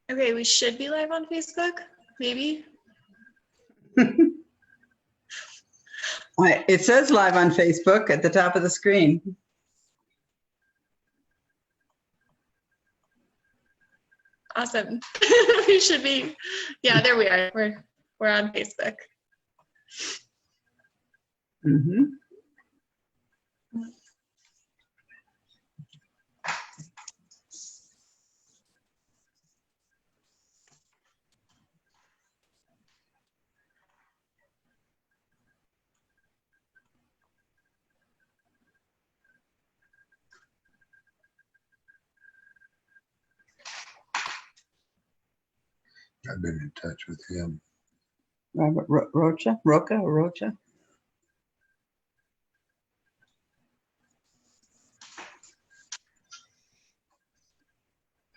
Okay, we should be live on Facebook, maybe. It says live on Facebook at the top of the screen. Awesome. We should be. Yeah, there we are. We're on Facebook. Mm-hmm. I've been in touch with him. Robert Rocha? Rocha?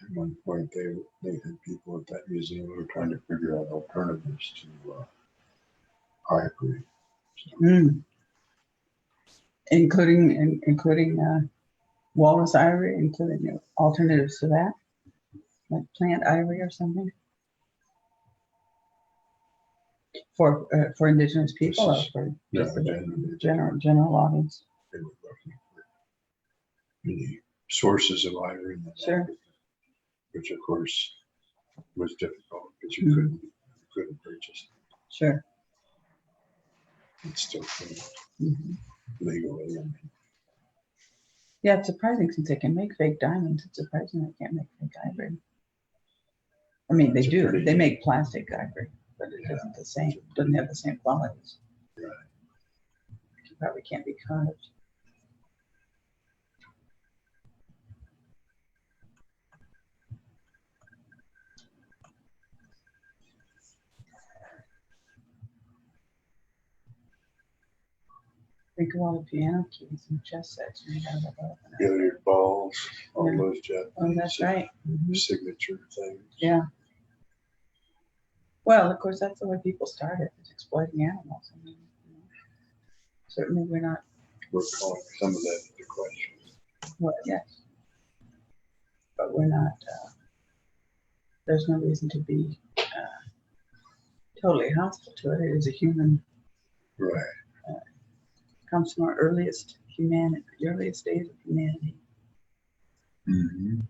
At one point, they had people at that museum who were trying to figure out alternatives to ivory. So, Mm. Including walrus ivory, including alternatives to that, like plant ivory or something, for indigenous people or for just the general audience. They were looking for many sources of ivory in the Sure. which of course was difficult because you couldn't purchase it. Sure. It's still Mm-hmm. legally. I mean, Yeah, it's surprising since they can make fake diamonds. It's surprising they can't make fake ivory. I mean, they do. They make plastic ivory, but it isn't the same. Doesn't have the same qualities. right. It probably can't be carved. Think of all the piano keys and chess sets made out of that. Billiard balls, all Yeah. those Japanese Oh, that's right. Mm-hmm. signature things. Yeah. Well, of course, that's the way people started, is exploiting animals. I mean, certainly we're not. We're calling some of that into question. Well, yes. But we're not. There's no reason to be totally hostile to it. It is a human. Right. Comes from our earliest humanity, the earliest days of humanity. Mm-hmm.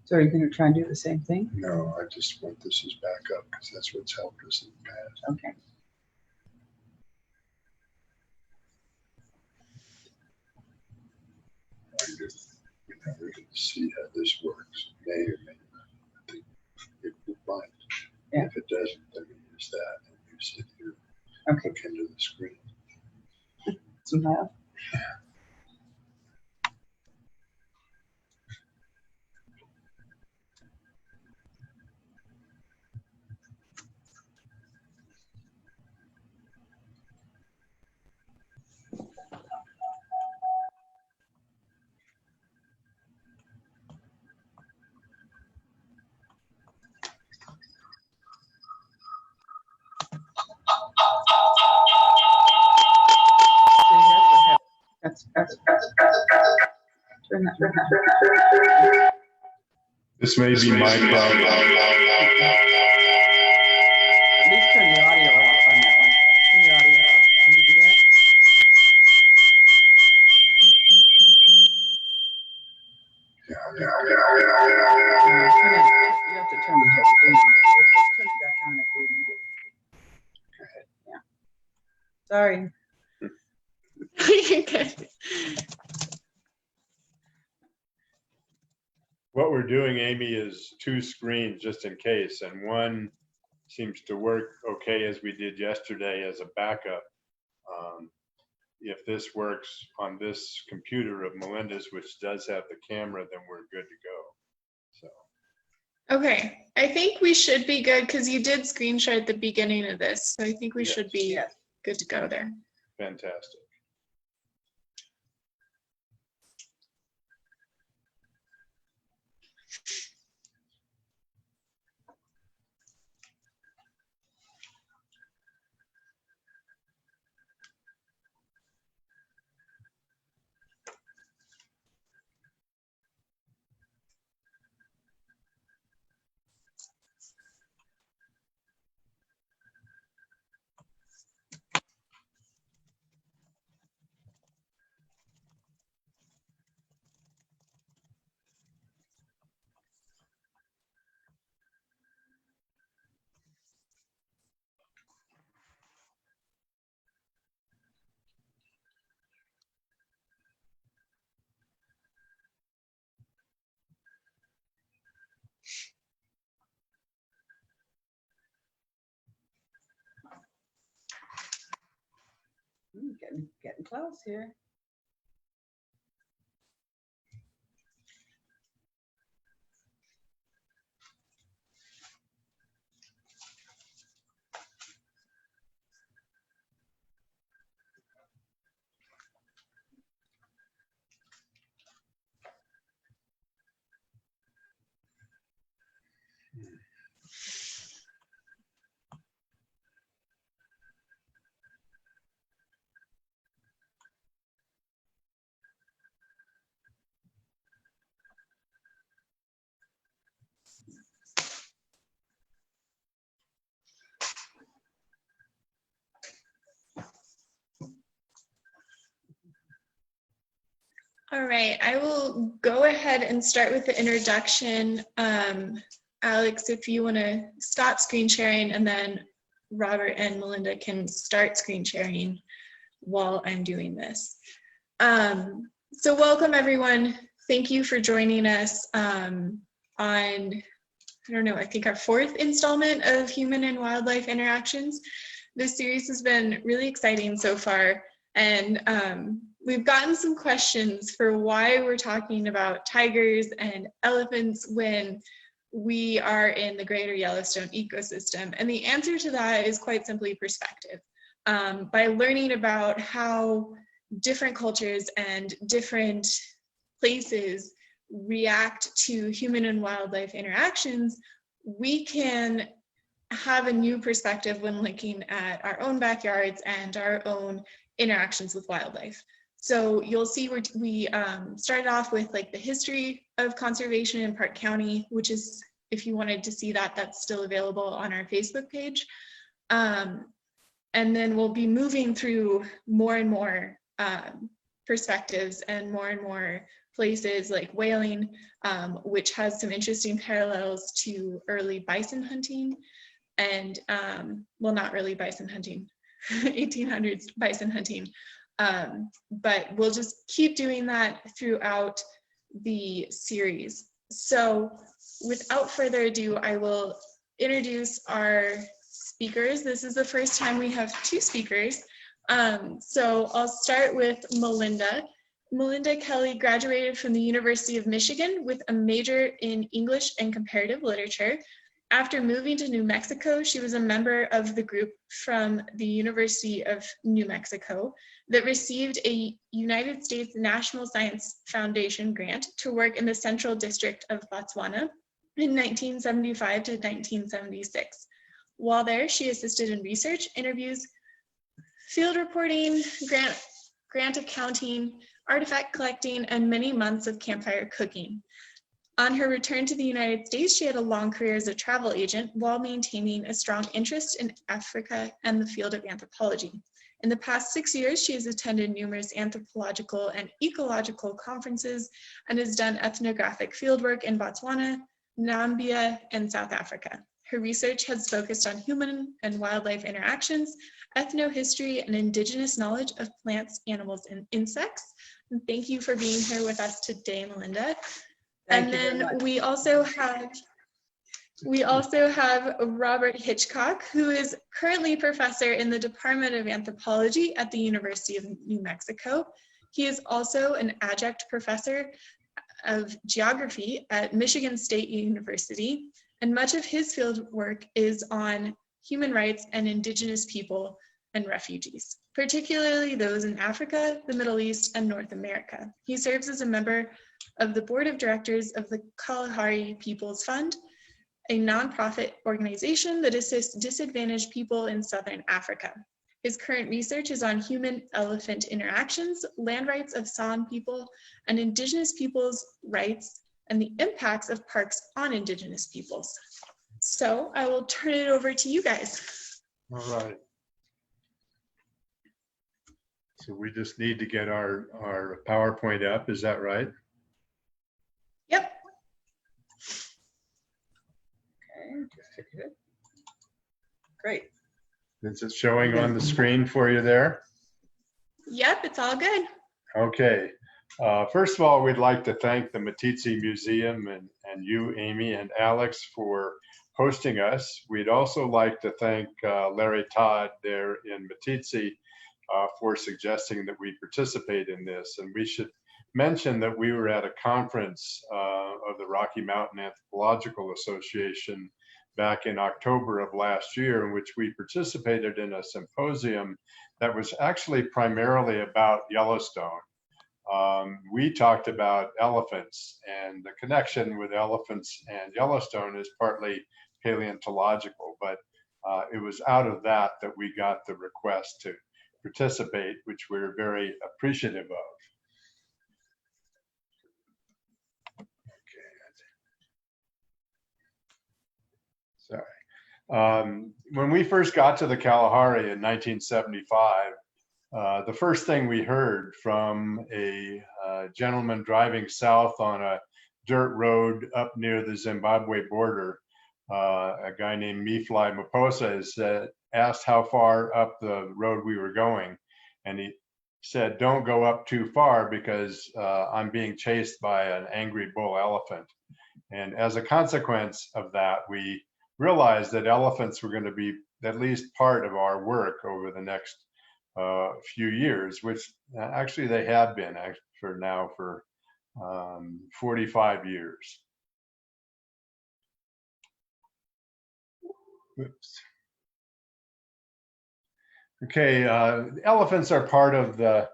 So are you going to try and do the same thing? No, I just want this as backup because that's what's helped us in the past. Okay. I just, we're going to see how this works. May or may not. I think it will bind. Yeah. If it doesn't, then we use that and you sit here, Okay. look into the screen. Some help. That's turn that. This may be my problem. At least turn the audio off on that one. Turn the audio off. Can you do that? Yeah. Turn it, you have to turn the whole thing on. Let's turn it back on if we need it. Go ahead. Yeah. Sorry. You're good. What we're doing, Amy, is 2 screens just in case, and one seems to work okay as we did yesterday as a backup. If this works on this computer of Melinda's, which does have the camera, then we're good to go. So. Okay, I think we should be good because you did screen share at the beginning of this, so I think we should be good to go there. Fantastic. Getting close here. All right, I will go ahead and start with the introduction. Alex, if you want to stop screen sharing, and then Robert and Melinda can start screen sharing while I'm doing this. So welcome everyone. Thank you for joining us on, I don't know, I think our 4th installment of Human and Wildlife Interactions. This series has been really exciting so far, and we've gotten some questions for why we're talking about tigers and elephants when we are in the greater Yellowstone ecosystem. And the answer to that is quite simply perspective. By learning about how different cultures and different places react to human and wildlife interactions, we can have a new perspective when looking at our own backyards and our own interactions with wildlife. So you'll see we started off with like the history of conservation in Park County, which is, if you wanted to see that, that's still available on our Facebook page. And then we'll be moving through more and more perspectives and more places like whaling, which has some interesting parallels to early bison hunting and, well, not early bison hunting, 1800s bison hunting. But we'll just keep doing that throughout the series. So without further ado, I will introduce our speakers. This is the first time we have 2 speakers. So I'll start with Melinda. Melinda Kelly graduated from the University of Michigan with a major in English and comparative literature. After moving to New Mexico, she was a member of the group from the University of New Mexico that received a United States National Science Foundation grant to work in the Central District of Botswana in 1975 to 1976. While there, she assisted in research, interviews, field reporting, grant accounting, artifact collecting, and many months of campfire cooking. On her return to the United States, she had a long career as a travel agent while maintaining a strong interest in Africa and the field of anthropology. In the past 6 years, she has attended numerous anthropological and ecological conferences and has done ethnographic fieldwork in Botswana, Namibia, and South Africa. Her research has focused on human and wildlife interactions, ethnohistory, and indigenous knowledge of plants, animals, and insects. And thank you for being here with us today, Melinda. And then we also have Robert Hitchcock, who is currently professor in the Department of Anthropology at the University of New Mexico. He is also an adjunct professor of geography at Michigan State University, and much of his field work is on human rights and indigenous people and refugees, particularly those in Africa, the Middle East, and North America. He serves as a member of the board of directors of the Kalahari People's Fund, a nonprofit organization that assists disadvantaged people in Southern Africa. His current research is on human-elephant interactions, land rights of San people, and indigenous peoples' rights, and the impacts of parks on indigenous peoples. So I will turn it over to you guys. All right. So we just need to get our PowerPoint up, is that right? Yep. Okay, just check it. Great. Is it showing on the screen for you there? Yep, it's all good. Okay. First of all, we'd like to thank the Meeteetse Museum and you, Amy, and Alex for hosting us. We'd also like to thank Larry Todd there in Meeteetse for suggesting that we participate in this. And we should mention that we were at a conference of the Rocky Mountain Anthropological Association back in October of last year, in which we participated in a symposium that was actually primarily about Yellowstone. We talked about elephants, and the connection with elephants and Yellowstone is partly paleontological, but it was out of that that we got the request to participate, which we're very appreciative of. Sorry. When we first got to the Kalahari in 1975, the first thing we heard from a gentleman driving south on a dirt road up near the Zimbabwe border, a guy named Mifly Maposa, asked how far up the road we were going. And he said, "Don't go up too far because I'm being chased by an angry bull elephant." And as a consequence of that, we realized that elephants were going to be at least part of our work over the next few years, which actually they have been for 45 years. Oops. Okay, elephants are part of the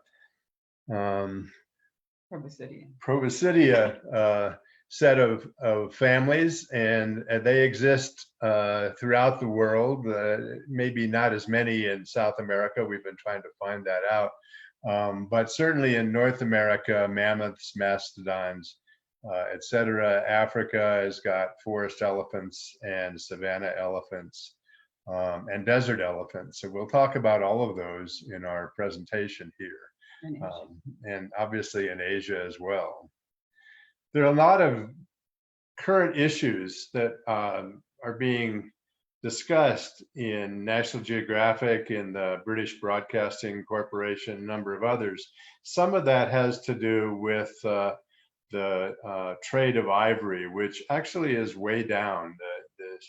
Proboscidea set of families, and they exist throughout the world. Maybe not as many in South America. We've been trying to find that out. But certainly in North America, mammoths, mastodons, etc. Africa has got forest elephants and savanna elephants and desert elephants. So we'll talk about all of those in our presentation here, and obviously in Asia as well. There are a lot of current issues that are being discussed in National Geographic, in the British Broadcasting Corporation, a number of others. Some of that has to do with the trade of ivory, which actually is way down. The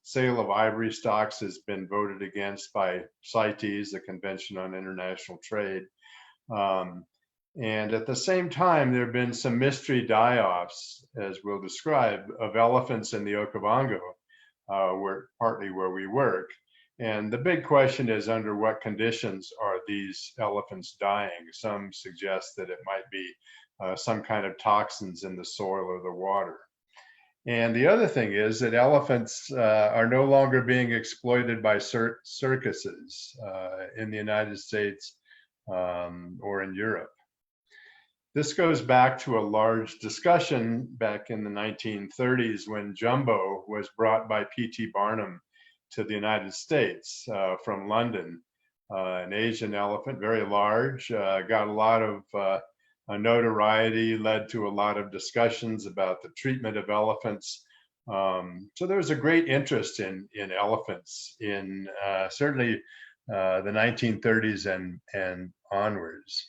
sale of ivory stocks has been voted against by CITES, the Convention on International Trade. And at the same time, there have been some mystery die-offs, as we'll describe, of elephants in the Okavango, partly where we work. And the big question is, under what conditions are these elephants dying? Some suggest that it might be some kind of toxins in the soil or the water. And the other thing is that elephants are no longer being exploited by circuses in the United States or in Europe. This goes back to a large discussion back in the 1930s when Jumbo was brought by P.T. Barnum to the United States from London. An Asian elephant, very large, got a lot of notoriety, led to a lot of discussions about the treatment of elephants. So there was a great interest in elephants in certainly the 1930s and onwards.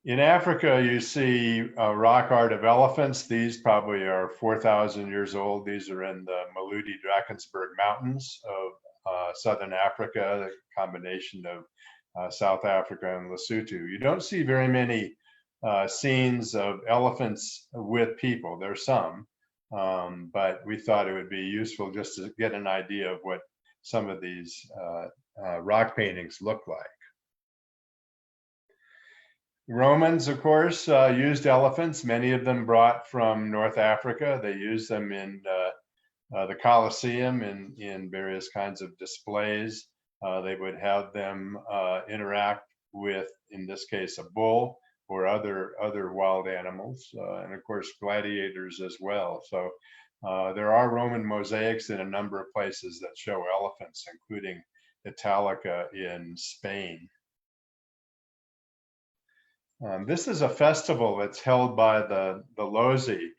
In Africa, you see a rock art of elephants. These probably are 4,000 years old. These are in the Maludi-Drakensberg Mountains of southern Africa, the combination of South Africa and Lesotho. You don't see very many scenes of elephants with people. There's some, but we thought it would be useful just to get an idea of what some of these rock paintings look like. Romans, of course, used elephants, many of them brought from North Africa. They used them in the Colosseum in various kinds of displays. They would have them interact with, in this case, a bull or other wild animals, and of course, gladiators as well. So there are Roman mosaics in a number of places that show elephants, including Italica in Spain. This is a festival that's held by the Lozi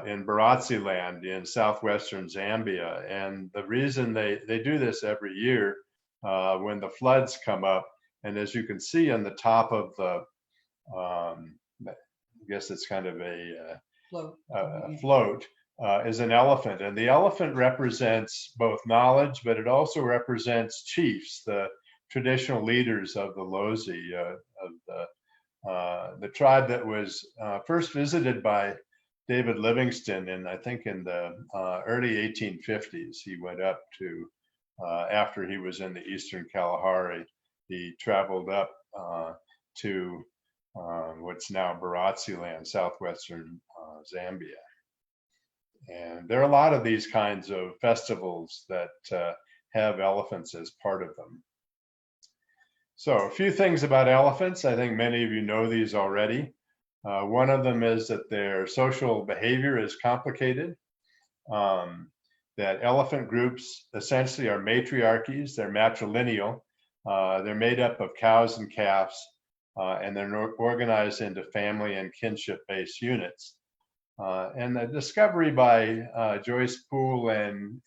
in Baratsi land in southwestern Zambia. And the reason they do this every year when the floods come up, and as you can see on the top of the, I guess it's kind of a float, is an elephant. And the elephant represents both knowledge, but it also represents chiefs, the traditional leaders of the Lozi, of the tribe that was first visited by David Livingstone I think in the early 1850s. He went up to, after he was in the Eastern Kalahari, he traveled up to what's now Baratsi land, southwestern Zambia. And there are a lot of these kinds of festivals that have elephants as part of them. So a few things about elephants. I think many of you know these already. One of them is that their social behavior is complicated. That elephant groups essentially are matriarchies. They're matrilineal. They're made up of cows and calves, and they're organized into family and kinship-based units. And the discovery by Joyce Poole and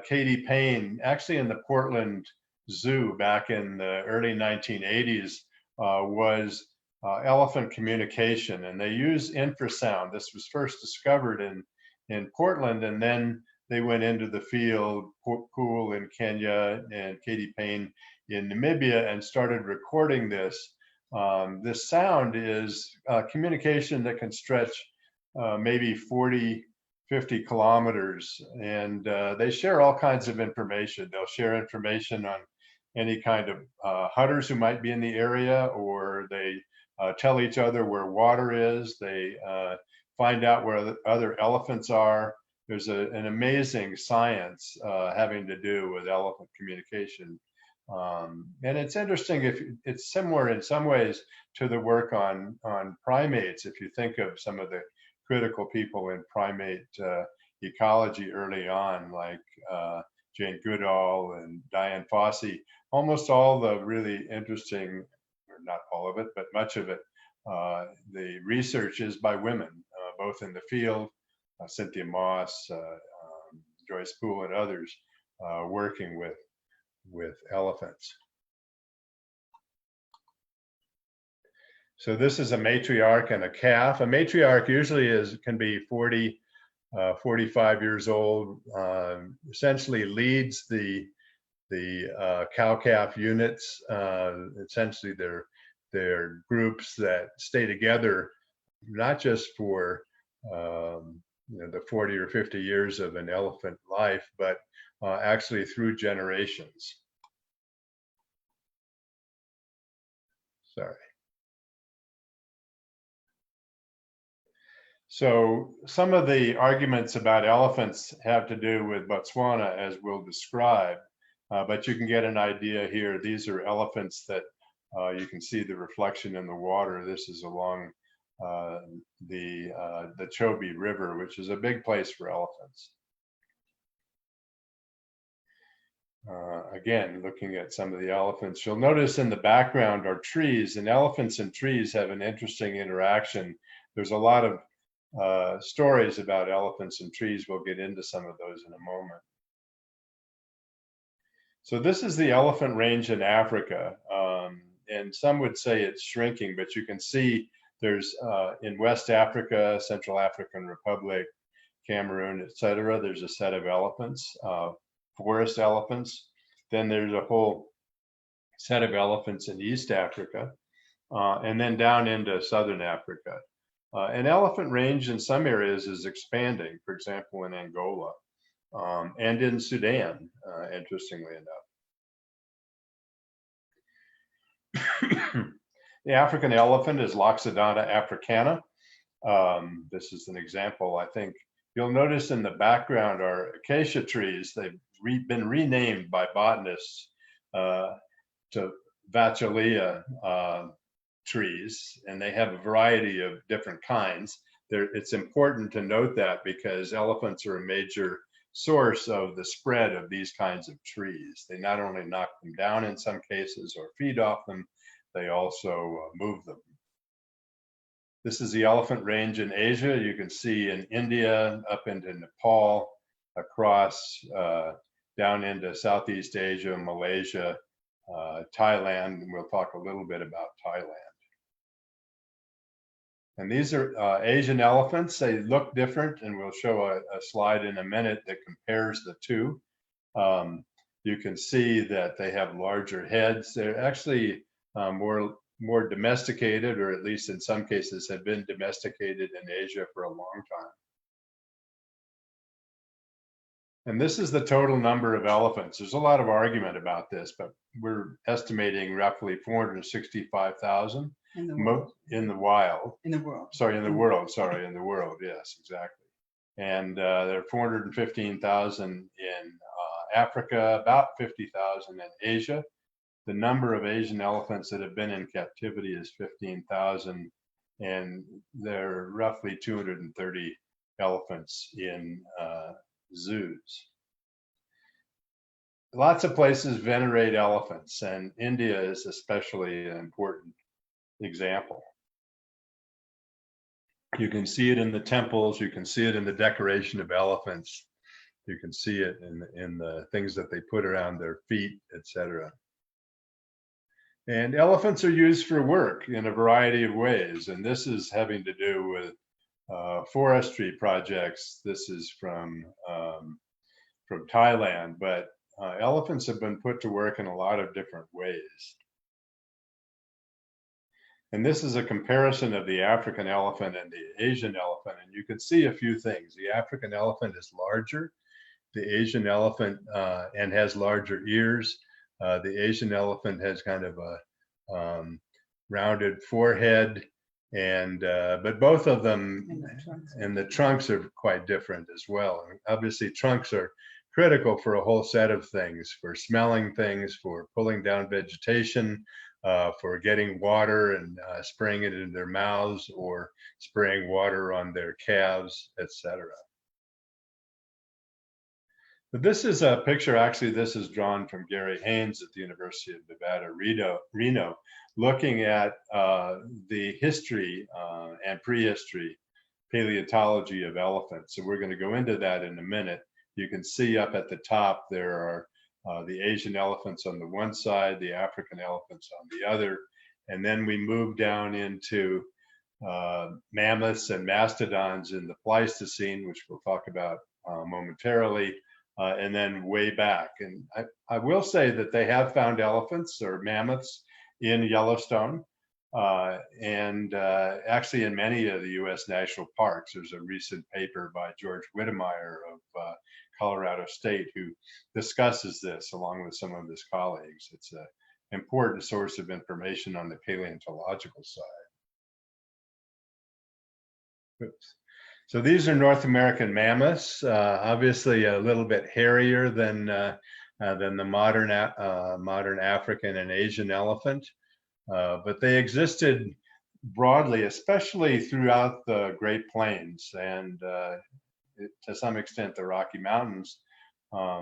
Katie Payne, actually in the Portland Zoo back in the early 1980s, was elephant communication, and they use infrasound. This was first discovered in Portland, and then they went into the field, Poole in Kenya and Katie Payne in Namibia, and started recording this. This sound is communication that can stretch maybe 40, 50 kilometers, and they share all kinds of information. They'll share information on any kind of hunters who might be in the area, or they tell each other where water is. They find out where other elephants are. There's an amazing science having to do with elephant communication. And it's interesting, if it's similar in some ways to the work on primates. If you think of some of the critical people in primate ecology early on, like Jane Goodall and Diane Fossey, almost all the really interesting, or not all of it, but much of it, the research is by women, both in the field, Cynthia Moss, Joyce Poole, and others working with elephants. So this is a matriarch and a calf. A matriarch usually can be 40, 45 years old, essentially leads the cow-calf units. Essentially they're groups that stay together, not just for the 40 or 50 years of an elephant life, but actually through generations. Sorry. So some of the arguments about elephants have to do with Botswana, as we'll describe, but you can get an idea here. These are elephants that you can see the reflection in the water. This is along the Chobe River, which is a big place for elephants. Again, looking at some of the elephants, you'll notice in the background are trees, and elephants and trees have an interesting interaction. There's a lot of stories about elephants and trees. We'll get into some of those in a moment. So this is the elephant range in Africa, and some would say it's shrinking, but you can see there's in West Africa, Central African Republic, Cameroon, etc. There's a set of elephants, forest elephants. Then there's a whole set of elephants in East Africa, and then down into Southern Africa. An elephant range in some areas is expanding, for example, in Angola and in Sudan, interestingly enough. The African elephant is Loxodonta africana. This is an example. I think you'll notice in the background are acacia trees. They've been renamed by botanists to Vachellia trees, and they have a variety of different kinds. It's important to note that because elephants are a major source of the spread of these kinds of trees. They not only knock them down in some cases or feed off them, they also move them. This is the elephant range in Asia. You can see in India, up into Nepal, across down into Southeast Asia, Malaysia, Thailand, and we'll talk a little bit about Thailand. And these are Asian elephants. They look different, and we'll show a slide in a minute that compares the two. You can see that they have larger heads. They're actually more domesticated, or at least in some cases have been domesticated in Asia for a long time. And this is the total number of elephants. There's a lot of argument about this, but we're estimating roughly 465,000 In the world. in the wild. In the world. Sorry, in the world. Sorry, in the world. Yes, exactly. And there are 415,000 in Africa, about 50,000 in Asia. The number of Asian elephants that have been in captivity is 15,000, and there are roughly 230 elephants in zoos. Lots of places venerate elephants, and India is especially an important example. You can see it in the temples, you can see it in the decoration of elephants, you can see it in the things that they put around their feet, etc. And elephants are used for work in a variety of ways, and this is having to do with forestry projects. This is from Thailand, but elephants have been put to work in a lot of different ways. And this is a comparison of the African elephant and the Asian elephant, and you can see a few things. The African elephant is larger, the Asian elephant and has larger ears. The Asian elephant has kind of a rounded forehead, and but both of them and the trunks are quite different as well. And obviously, trunks are critical for a whole set of things, for smelling things, for pulling down vegetation, for getting water and spraying it in their mouths, or spraying water on their calves, etc. But this is a picture, actually, this is drawn from Gary Haynes at the University of Nevada, Reno, looking at the history and prehistory paleontology of elephants. So we're going to go into that in a minute. You can see up at the top, there are the Asian elephants on the one side, the African elephants on the other. And then we move down into mammoths and mastodons in the Pleistocene, which we'll talk about momentarily. And then way back. And I will say that they have found elephants or mammoths in Yellowstone and actually in many of the US national parks. There's a recent paper by George Whittemire of Colorado State who discusses this along with some of his colleagues. It's an important source of information on the paleontological side. Oops. So these are North American mammoths, obviously a little bit hairier than the modern African and Asian elephant, but they existed broadly, especially throughout the Great Plains and to some extent the Rocky Mountains. Up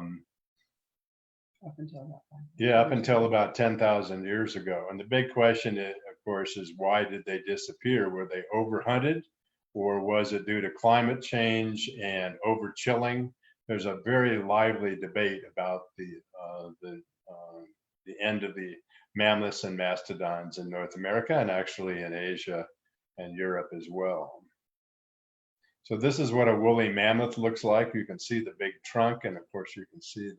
until that time. Yeah, up until about 10,000 years ago. And the big question, of course, is why did they disappear? Were they overhunted? Or was it due to climate change and over chilling? There's a very lively debate about the end of the mammoths and mastodons in North America and actually in Asia and Europe as well. So this is what a woolly mammoth looks like. You can see the big trunk, and of course you can see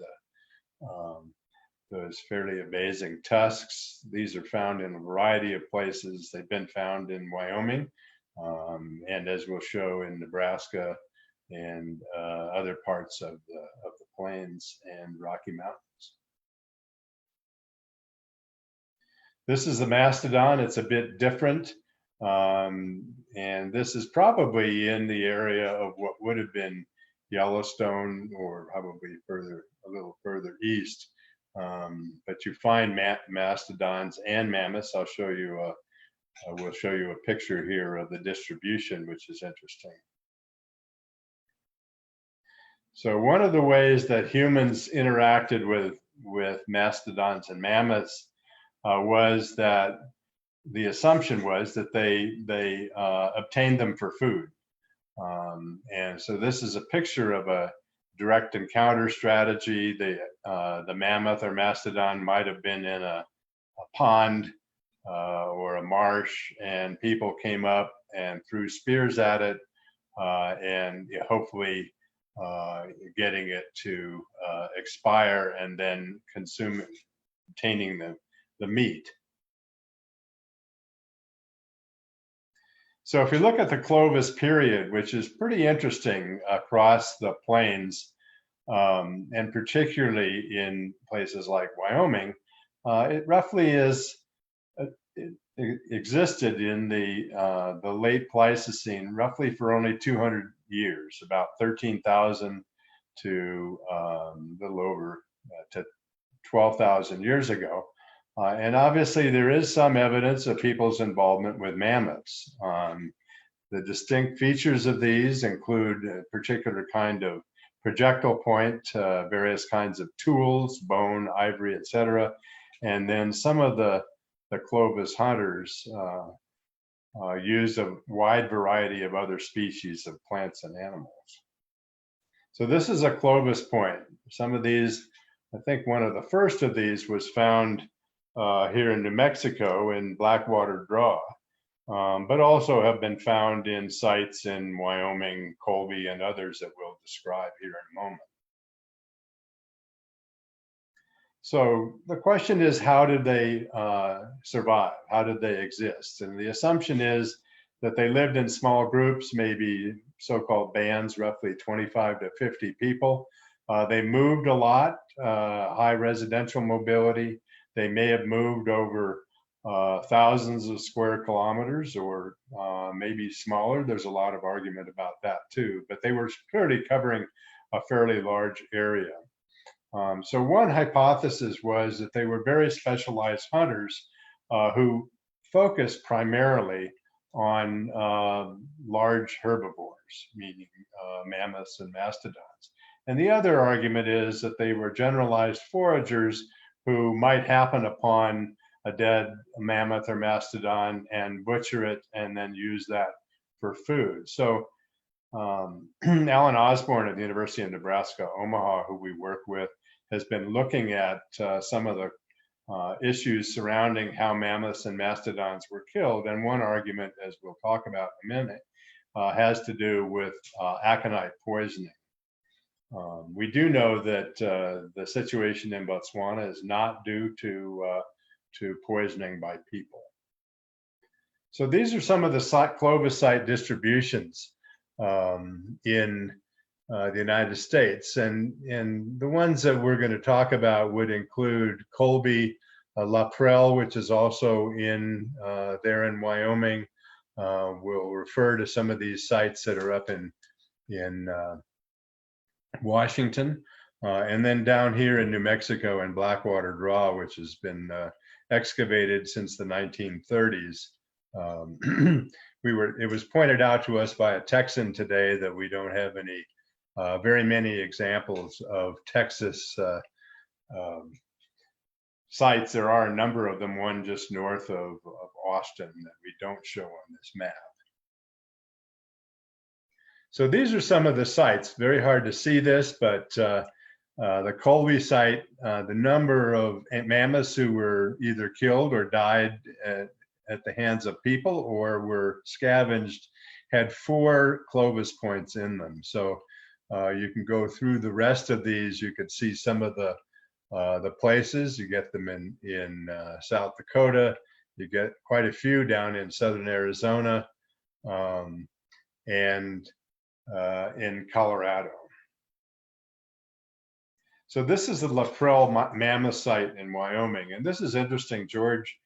those fairly amazing tusks. These are found in a variety of places. They've been found in Wyoming. And as we'll show in Nebraska and other parts of the plains and Rocky Mountains. This is the mastodon. It's a bit different. And this is probably in the area of what would have been Yellowstone, or probably a little further east. But you find mastodons and mammoths. I'll show you we'll show you a picture here of the distribution, which is interesting. So one of the ways that humans interacted with mastodons and mammoths was that the assumption was that they obtained them for food. And so this is a picture of a direct encounter strategy. The mammoth or mastodon might have been in a pond or a marsh, and people came up and threw spears at it and hopefully getting it to expire and then obtaining the meat. So if we look at the Clovis period, which is pretty interesting across the plains, and particularly in places like Wyoming, it roughly it existed in the late Pleistocene, roughly for only 200 years, about 13,000 to a little over to 12,000 years ago. And obviously there is some evidence of people's involvement with mammoths. The distinct features of these include a particular kind of projectile point, various kinds of tools, bone, ivory, etc. And then some of the Clovis hunters used a wide variety of other species of plants and animals. So this is a Clovis point. Some of these, I think one of the first of these was found here in New Mexico in Blackwater Draw, but also have been found in sites in Wyoming, Colby, and others that we'll describe here in a moment. So the question is, how did they survive? How did they exist? And the assumption is that they lived in small groups, maybe so-called bands, roughly 25 to 50 people. They moved a lot, high residential mobility. They may have moved over thousands of square kilometers or maybe smaller. There's a lot of argument about that too, but they were clearly covering a fairly large area. So one hypothesis was that they were very specialized hunters who focused primarily on large herbivores, meaning mammoths and mastodons. And the other argument is that they were generalized foragers who might happen upon a dead mammoth or mastodon and butcher it and then use that for food. So Alan Osborne at the University of Nebraska, Omaha, who we work with, has been looking at some of the issues surrounding how mammoths and mastodons were killed. And one argument, as we'll talk about in a minute, has to do with aconite poisoning. We do know that the situation in Botswana is not due to poisoning by people. So these are some of the Clovis site distributions in the United States. And the ones that we're going to talk about would include Colby, La Prelle, which is also there in Wyoming. We'll refer to some of these sites that are up in Washington, and then down here in New Mexico in Blackwater Draw, which has been excavated since the 1930s. It was pointed out to us by a Texan today that we don't have very many examples of Texas sites. There are a number of them, one just north of Austin that we don't show on this map. So these are some of the sites. Very hard to see this, but the Colby site, the number of mammoths who were either killed or died at the hands of people or were scavenged had 4 Clovis points in them. So you can go through the rest of these. You could see some of the places. You get them in South Dakota. You get quite a few down in southern Arizona and in Colorado. So this is the La Prelle mammoth site in Wyoming. And this is interesting. George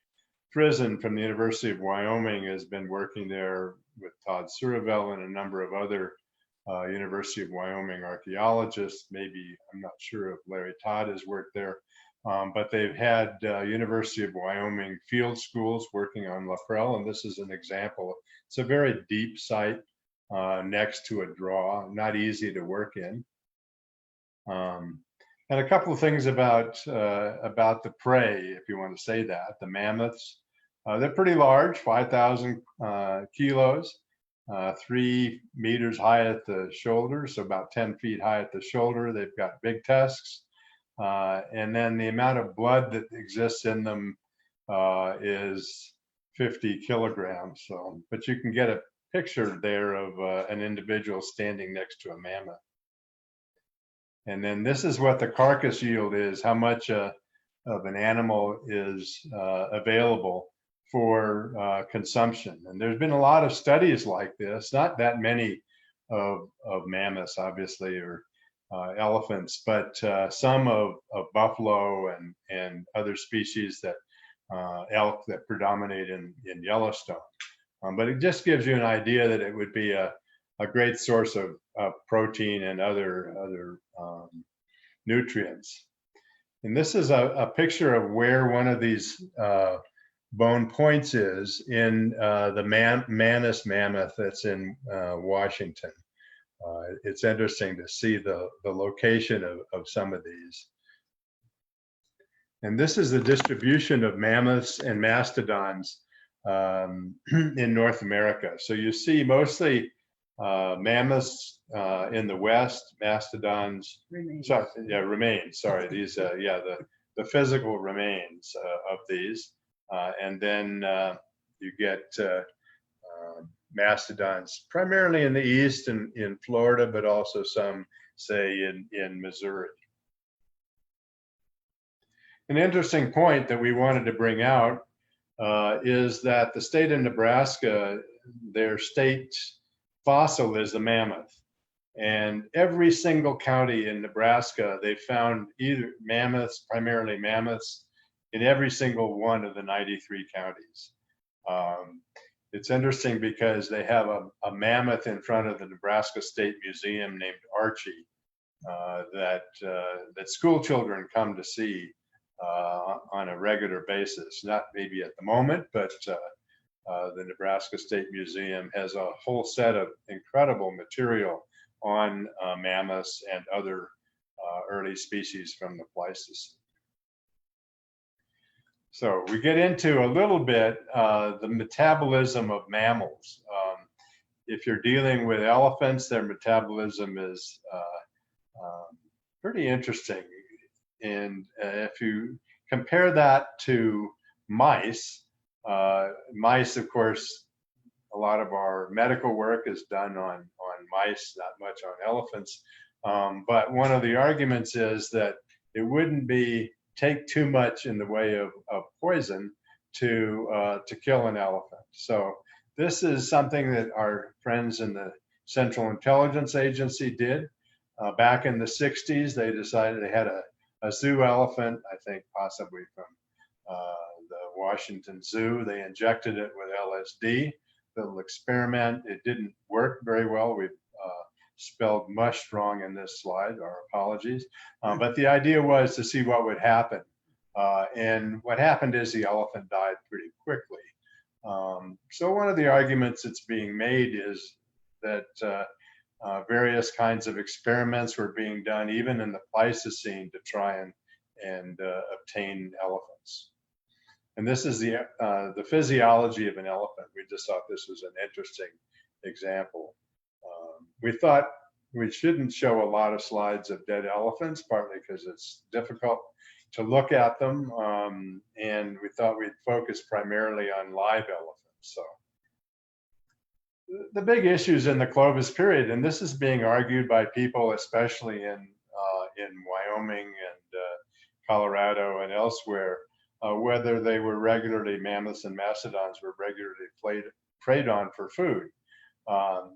Frizen from the University of Wyoming has been working there with Todd Suravel and a number of other University of Wyoming archaeologists. Maybe, I'm not sure if Larry Todd has worked there, but they've had University of Wyoming field schools working on La Prelle, and this is an example. It's a very deep site next to a draw, not easy to work in. And a couple of things about the prey, if you want to say that. The mammoths, they're pretty large, 5,000 kilos, 3 meters high at the shoulder, so about 10 feet high at the shoulder. They've got big tusks. And then the amount of blood that exists in them is 50 kilograms. So, but you can get a picture there of an individual standing next to a mammoth. And then this is what the carcass yield is, how much of an animal is available for consumption. And there's been a lot of studies like this, not that many of mammoths, obviously, or elephants, but some of buffalo and other species that elk that predominate in Yellowstone. But it just gives you an idea that it would be a great source of protein and other nutrients. And this is a picture of where one of these bone points is in the Manus mammoth that's in Washington. It's interesting to see the location of some of these. And this is the distribution of mammoths and mastodons in North America. So you see mostly mammoths in the west, mastodons, remains. Sorry, these, the physical remains of these. And then you get mastodons primarily in the east and in Florida, but also some, say, in Missouri. An interesting point that we wanted to bring out is that the state of Nebraska, their state fossil is the mammoth. And every single county in Nebraska, they found either mammoths, primarily mammoths, in every single one of the 93 counties. It's interesting because they have a mammoth in front of the Nebraska State Museum named Archie that school children come to see on a regular basis. Not maybe at the moment, but the Nebraska State Museum has a whole set of incredible material on mammoths and other early species from the Pleistocene. So we get into a little bit the metabolism of mammals. If you're dealing with elephants, their metabolism is pretty interesting. And if you compare that to mice, mice, of course, a lot of our medical work is done on mice, not much on elephants. But one of the arguments is that it wouldn't take too much in the way of poison to kill an elephant. So this is something that our friends in the Central Intelligence Agency did. Back in the 60s, they decided they had a zoo elephant, I think possibly from the Washington Zoo. They injected it with LSD, little experiment. It didn't work very well. We've spelled mush wrong in this slide, our apologies. But the idea was to see what would happen. And what happened is the elephant died pretty quickly. So one of the arguments that's being made is that various kinds of experiments were being done even in the Pleistocene to try and obtain elephants. And this is the physiology of an elephant. We just thought this was an interesting example. We thought we shouldn't show a lot of slides of dead elephants, partly because it's difficult to look at them. And we thought we'd focus primarily on live elephants. So the big issues in the Clovis period, and this is being argued by people, especially in Wyoming and Colorado and elsewhere, whether they were mammoths and mastodons were regularly preyed on for food.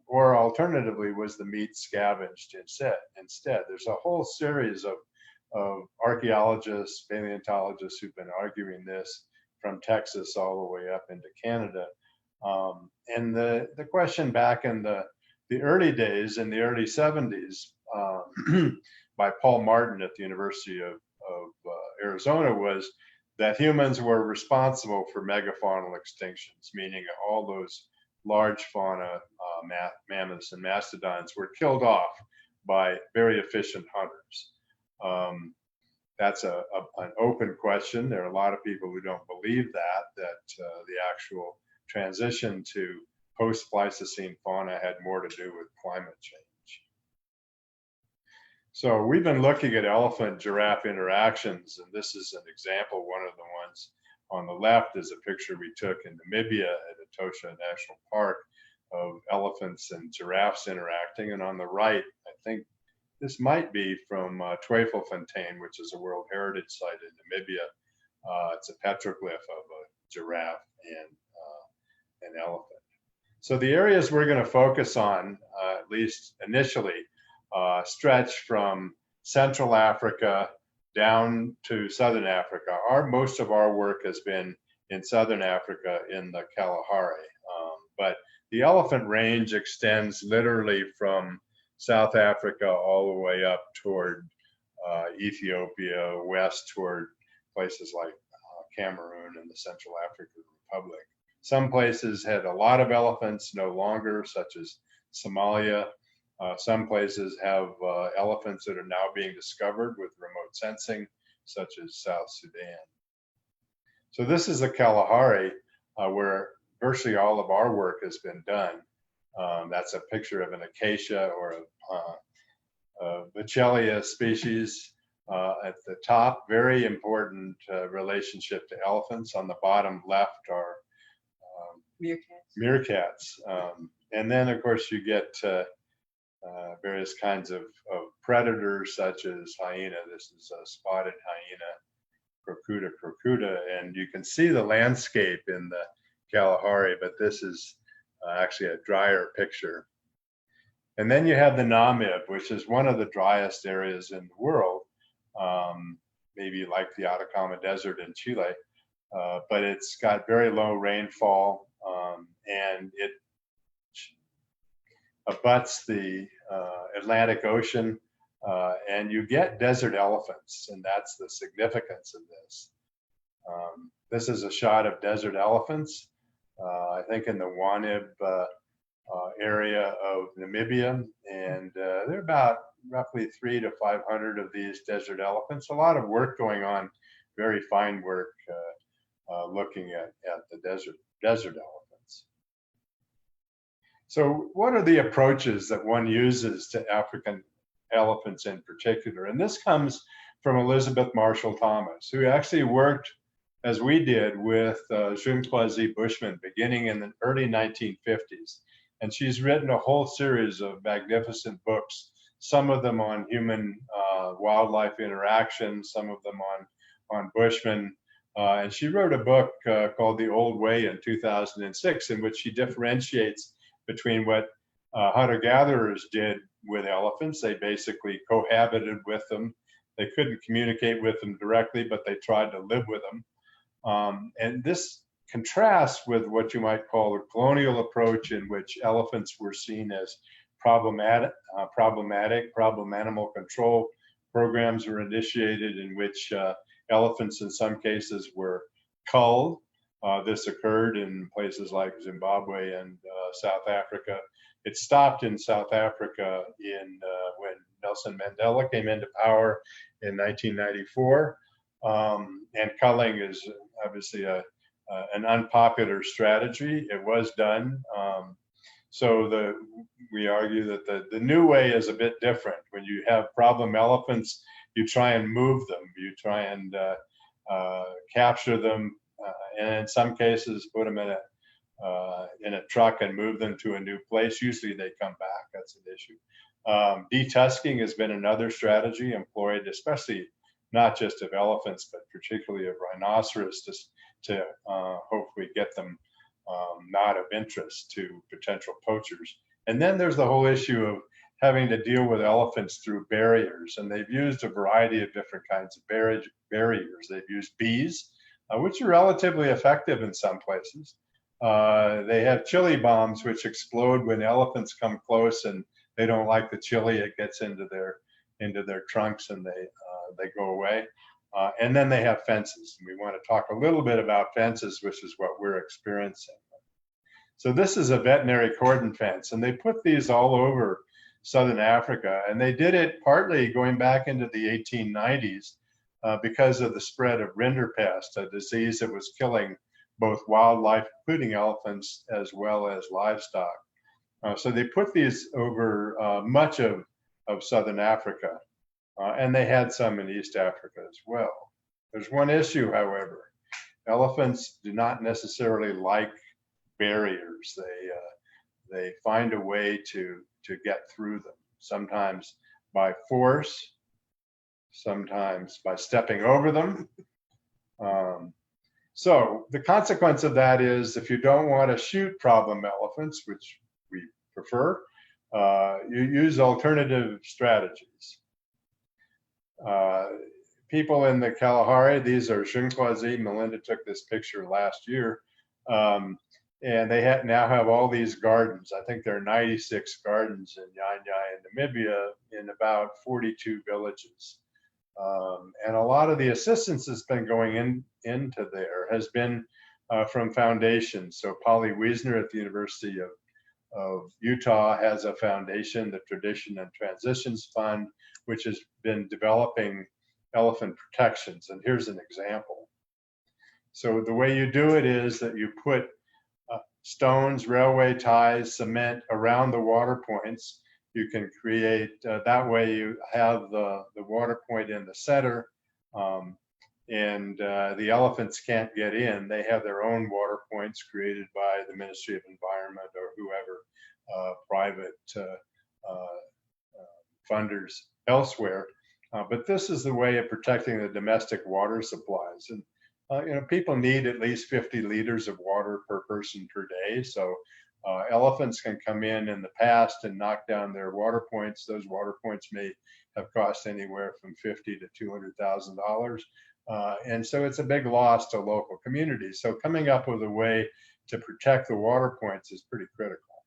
Or alternatively, was the meat scavenged instead? There's a whole series of archaeologists, paleontologists who've been arguing this from Texas all the way up into Canada. And the question back in the early days, in the early 70s, by Paul Martin at the University of Arizona, was that humans were responsible for megafaunal extinctions, meaning all those large fauna, mammoths and mastodons, were killed off by very efficient hunters. That's an open question. There are a lot of people who don't believe that the actual transition to post-Pleistocene fauna had more to do with climate change. So we've been looking at elephant-giraffe interactions, and this is an example. One of the ones on the left is a picture we took in Namibia at Etosha National Park of elephants and giraffes interacting, and on the right, I think this might be from Tweefelfontein, which is a World Heritage Site in Namibia. It's a petroglyph of a giraffe and an elephant. So the areas we're going to focus on, at least initially, stretch from Central Africa down to Southern Africa. Most of our work has been in Southern Africa in the Kalahari, but the elephant range extends literally from South Africa all the way up toward Ethiopia, west toward places like Cameroon and the Central African Republic. Some places had a lot of elephants, no longer, such as Somalia. Some places have elephants that are now being discovered with remote sensing, such as South Sudan. So this is the Kalahari, where virtually all of our work has been done. That's a picture of an acacia or a Bachelia species. At the top, very important relationship to elephants. On the bottom left are meerkats. And then, of course, you get various kinds of predators, such as hyena. This is a spotted hyena, crocuta, and you can see the landscape in the Kalahari, but this is actually a drier picture. And then you have the Namib, which is one of the driest areas in the world, maybe like the Atacama Desert in Chile, but it's got very low rainfall, and it abuts the Atlantic Ocean, and you get desert elephants, and that's the significance of this. This is a shot of desert elephants, I think in the Wanib area of Namibia, and there are about roughly 300 to 500 of these desert elephants. A lot of work going on, very fine work looking at the desert elephants. So what are the approaches that one uses to African elephants in particular? And this comes from Elizabeth Marshall Thomas, who actually worked, as we did, with Zhuangzi Bushman beginning in the early 1950s. And she's written a whole series of magnificent books, some of them on human wildlife interaction, some of them on Bushman. And she wrote a book called The Old Way in 2006, in which she differentiates between what hunter-gatherers did with elephants. They basically cohabited with them. They couldn't communicate with them directly, but they tried to live with them. And this contrasts with what you might call a colonial approach, in which elephants were seen as problem animal control programs were initiated, in which elephants in some cases were culled. This occurred in places like Zimbabwe and South Africa. It stopped in South Africa when Nelson Mandela came into power in 1994. And culling is obviously an unpopular strategy. It was done. So we argue that the new way is a bit different. When you have problem elephants, you try and move them. You try and capture them, and in some cases put them in a truck and move them to a new place. Usually they come back. That's an issue. Detusking has been another strategy employed, especially not just of elephants, but particularly of rhinoceros, to hopefully get them not of interest to potential poachers. And then there's the whole issue of having to deal with elephants through barriers. And they've used a variety of different kinds of barriers. They've used bees, which are relatively effective in some places. They have chili bombs, which explode when elephants come close and they don't like the chili. It gets into their trunks and they go away. And then they have fences. And we want to talk a little bit about fences, which is what we're experiencing. So this is a veterinary cordon fence, and they put these all over Southern Africa. And they did it partly going back into the 1890s because of the spread of rinderpest, a disease that was killing both wildlife, including elephants, as well as livestock. So they put these over much of Southern Africa. And they had some in East Africa as well. There's one issue, however. Elephants do not necessarily like barriers. They find a way to get through them. Sometimes by force, sometimes by stepping over them. So the consequence of that is if you don't want to shoot problem elephants, which we prefer, you use alternative strategies. People in the Kalahari, these are Xunquazi. Melinda took this picture last year. And they now have all these gardens. I think there are 96 gardens in Yanyai in Namibia in about 42 villages. And a lot of the assistance that's been going into there has been from foundations. So Polly Wiesner at the University of Utah has a foundation, the Tradition and Transitions Fund, which has been developing elephant protections. And here's an example. So the way you do it is that you put stones, railway ties, cement around the water points. You can create, that way you have the water point in the center, and the elephants can't get in. They have their own water points created by the Ministry of Environment or whoever, private funders elsewhere. But this is the way of protecting the domestic water supplies. And people need at least 50 liters of water per person per day. So elephants can come in the past and knock down their water points. Those water points may have cost anywhere from $50,000 to $200,000. And so it's a big loss to local communities. So coming up with a way to protect the water points is pretty critical.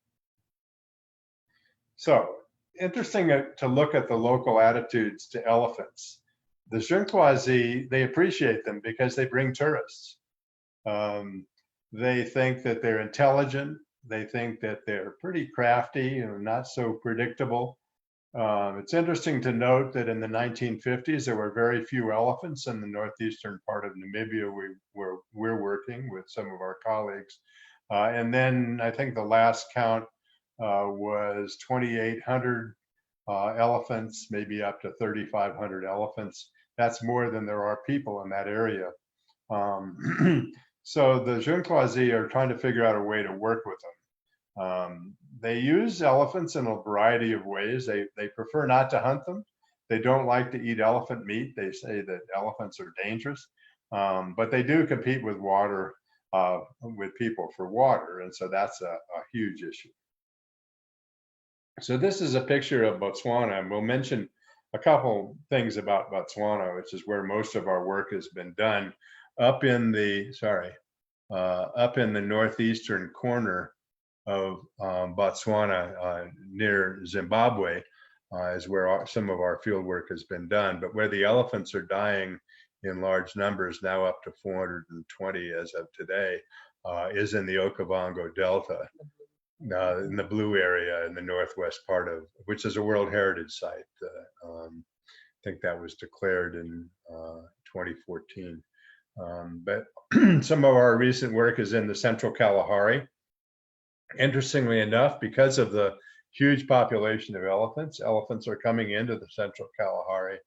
So interesting to look at the local attitudes to elephants. The Xunquazi, they appreciate them because they bring tourists. They think that they're intelligent. They think that they're pretty crafty and not so predictable. It's interesting to note that in the 1950s, there were very few elephants in the northeastern part of Namibia where we're working with some of our colleagues. And then I think the last count was 2,800 elephants, maybe up to 3,500 elephants. That's more than there are people in that area. So the Xunquazi are trying to figure out a way to work with them. They use elephants in a variety of ways. They prefer not to hunt them. They don't like to eat elephant meat. They say that elephants are dangerous, but they do compete with water, with people for water. And so that's a huge issue. So this is a picture of Botswana, and we'll mention a couple things about Botswana, which is where most of our work has been done. Up in the northeastern corner of Botswana, near Zimbabwe, is where some of our field work has been done. But where the elephants are dying in large numbers, now up to 420 as of today, is in the Okavango Delta. In the blue area in the northwest part of, which is a World Heritage Site. I think that was declared in 2014. But some of our recent work is in the Central Kalahari. Interestingly enough, because of the huge population of elephants are coming into the Central Kalahari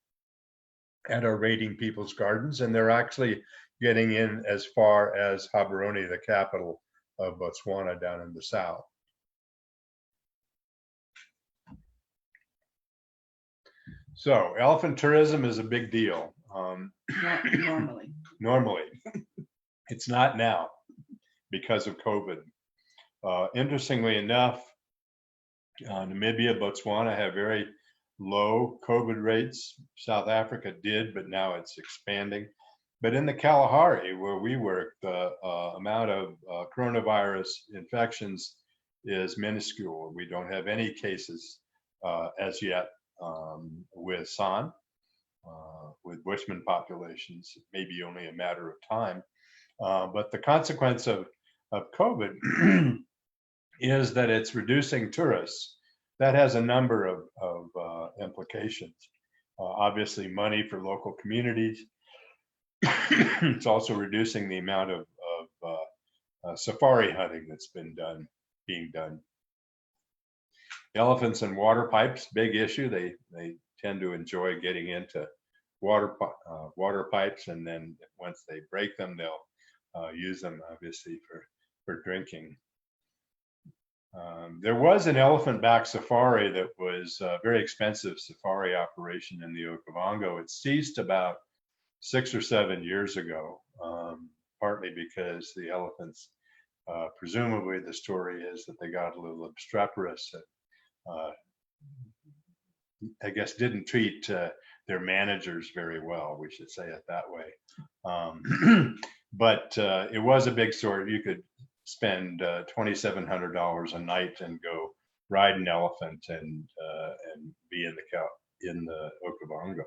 and are raiding people's gardens, and they're actually getting in as far as Gaborone, the capital of Botswana, down in the south. So elephant tourism is a big deal. Normally, it's not now because of COVID. Interestingly enough, Namibia, Botswana have very low COVID rates. South Africa did, but now it's expanding. But in the Kalahari, where we work, the amount of coronavirus infections is minuscule. We don't have any cases as yet. With San, with Bushman populations, it may be only a matter of time. But the consequence of COVID is that it's reducing tourists. That has a number of implications. Obviously, money for local communities. It's also reducing the amount of safari hunting that's being done. Elephants and water pipes, big issue. They tend to enjoy getting into water pipes, and then once they break them, they'll use them obviously for drinking. There was an elephant-back safari that was a very expensive safari operation in the Okavango. It ceased about 6 or 7 years ago, partly because the elephants, presumably the story is that they got a little obstreperous and I guess didn't treat their managers very well, we should say it that way. But it was a big story. You could spend $2,700 a night and go ride an elephant and be in the Okavango.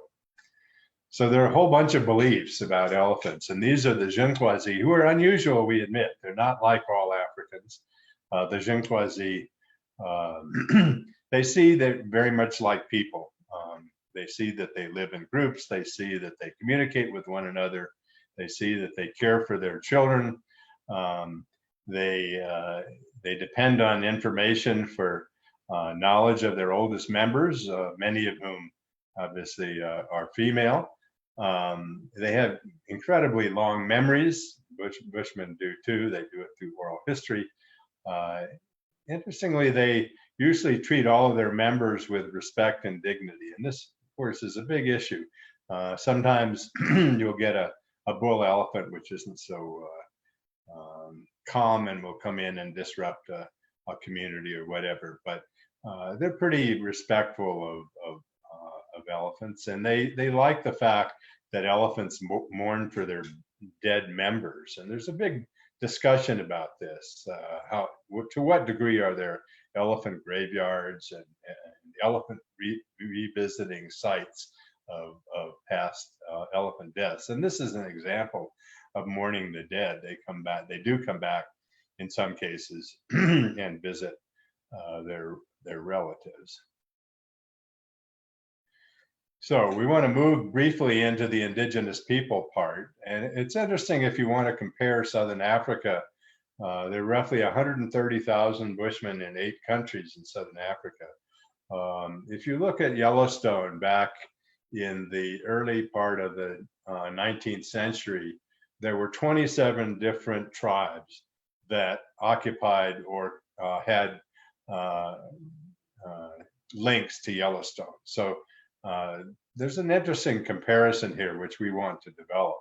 So there are a whole bunch of beliefs about elephants, and these are the Jinquazi, who are unusual, we admit. They're not like all Africans. The Jinquazi, they see they're very much like people. They see that they live in groups. They see that they communicate with one another. They see that they care for their children. They depend on information for knowledge of their oldest members, many of whom obviously are female. They have incredibly long memories. Bushmen do too. They do it through oral history. Interestingly, they usually treat all of their members with respect and dignity. And this, of course, is a big issue. Sometimes you'll get a bull elephant, which isn't so calm and will come in and disrupt a community or whatever. But they're pretty respectful of elephants. And they like the fact that elephants mourn for their dead members. And there's a big discussion about this. To what degree are there elephant graveyards and elephant revisiting sites of past elephant deaths? And this is an example of mourning the dead. They do come back in some cases and visit their relatives. So we want to move briefly into the indigenous people part. And it's interesting if you want to compare Southern Africa. There are roughly 130,000 Bushmen in 8 countries in Southern Africa. If you look at Yellowstone back in the early part of the 19th century, there were 27 different tribes that occupied or had links to Yellowstone. So there's an interesting comparison here, which we want to develop.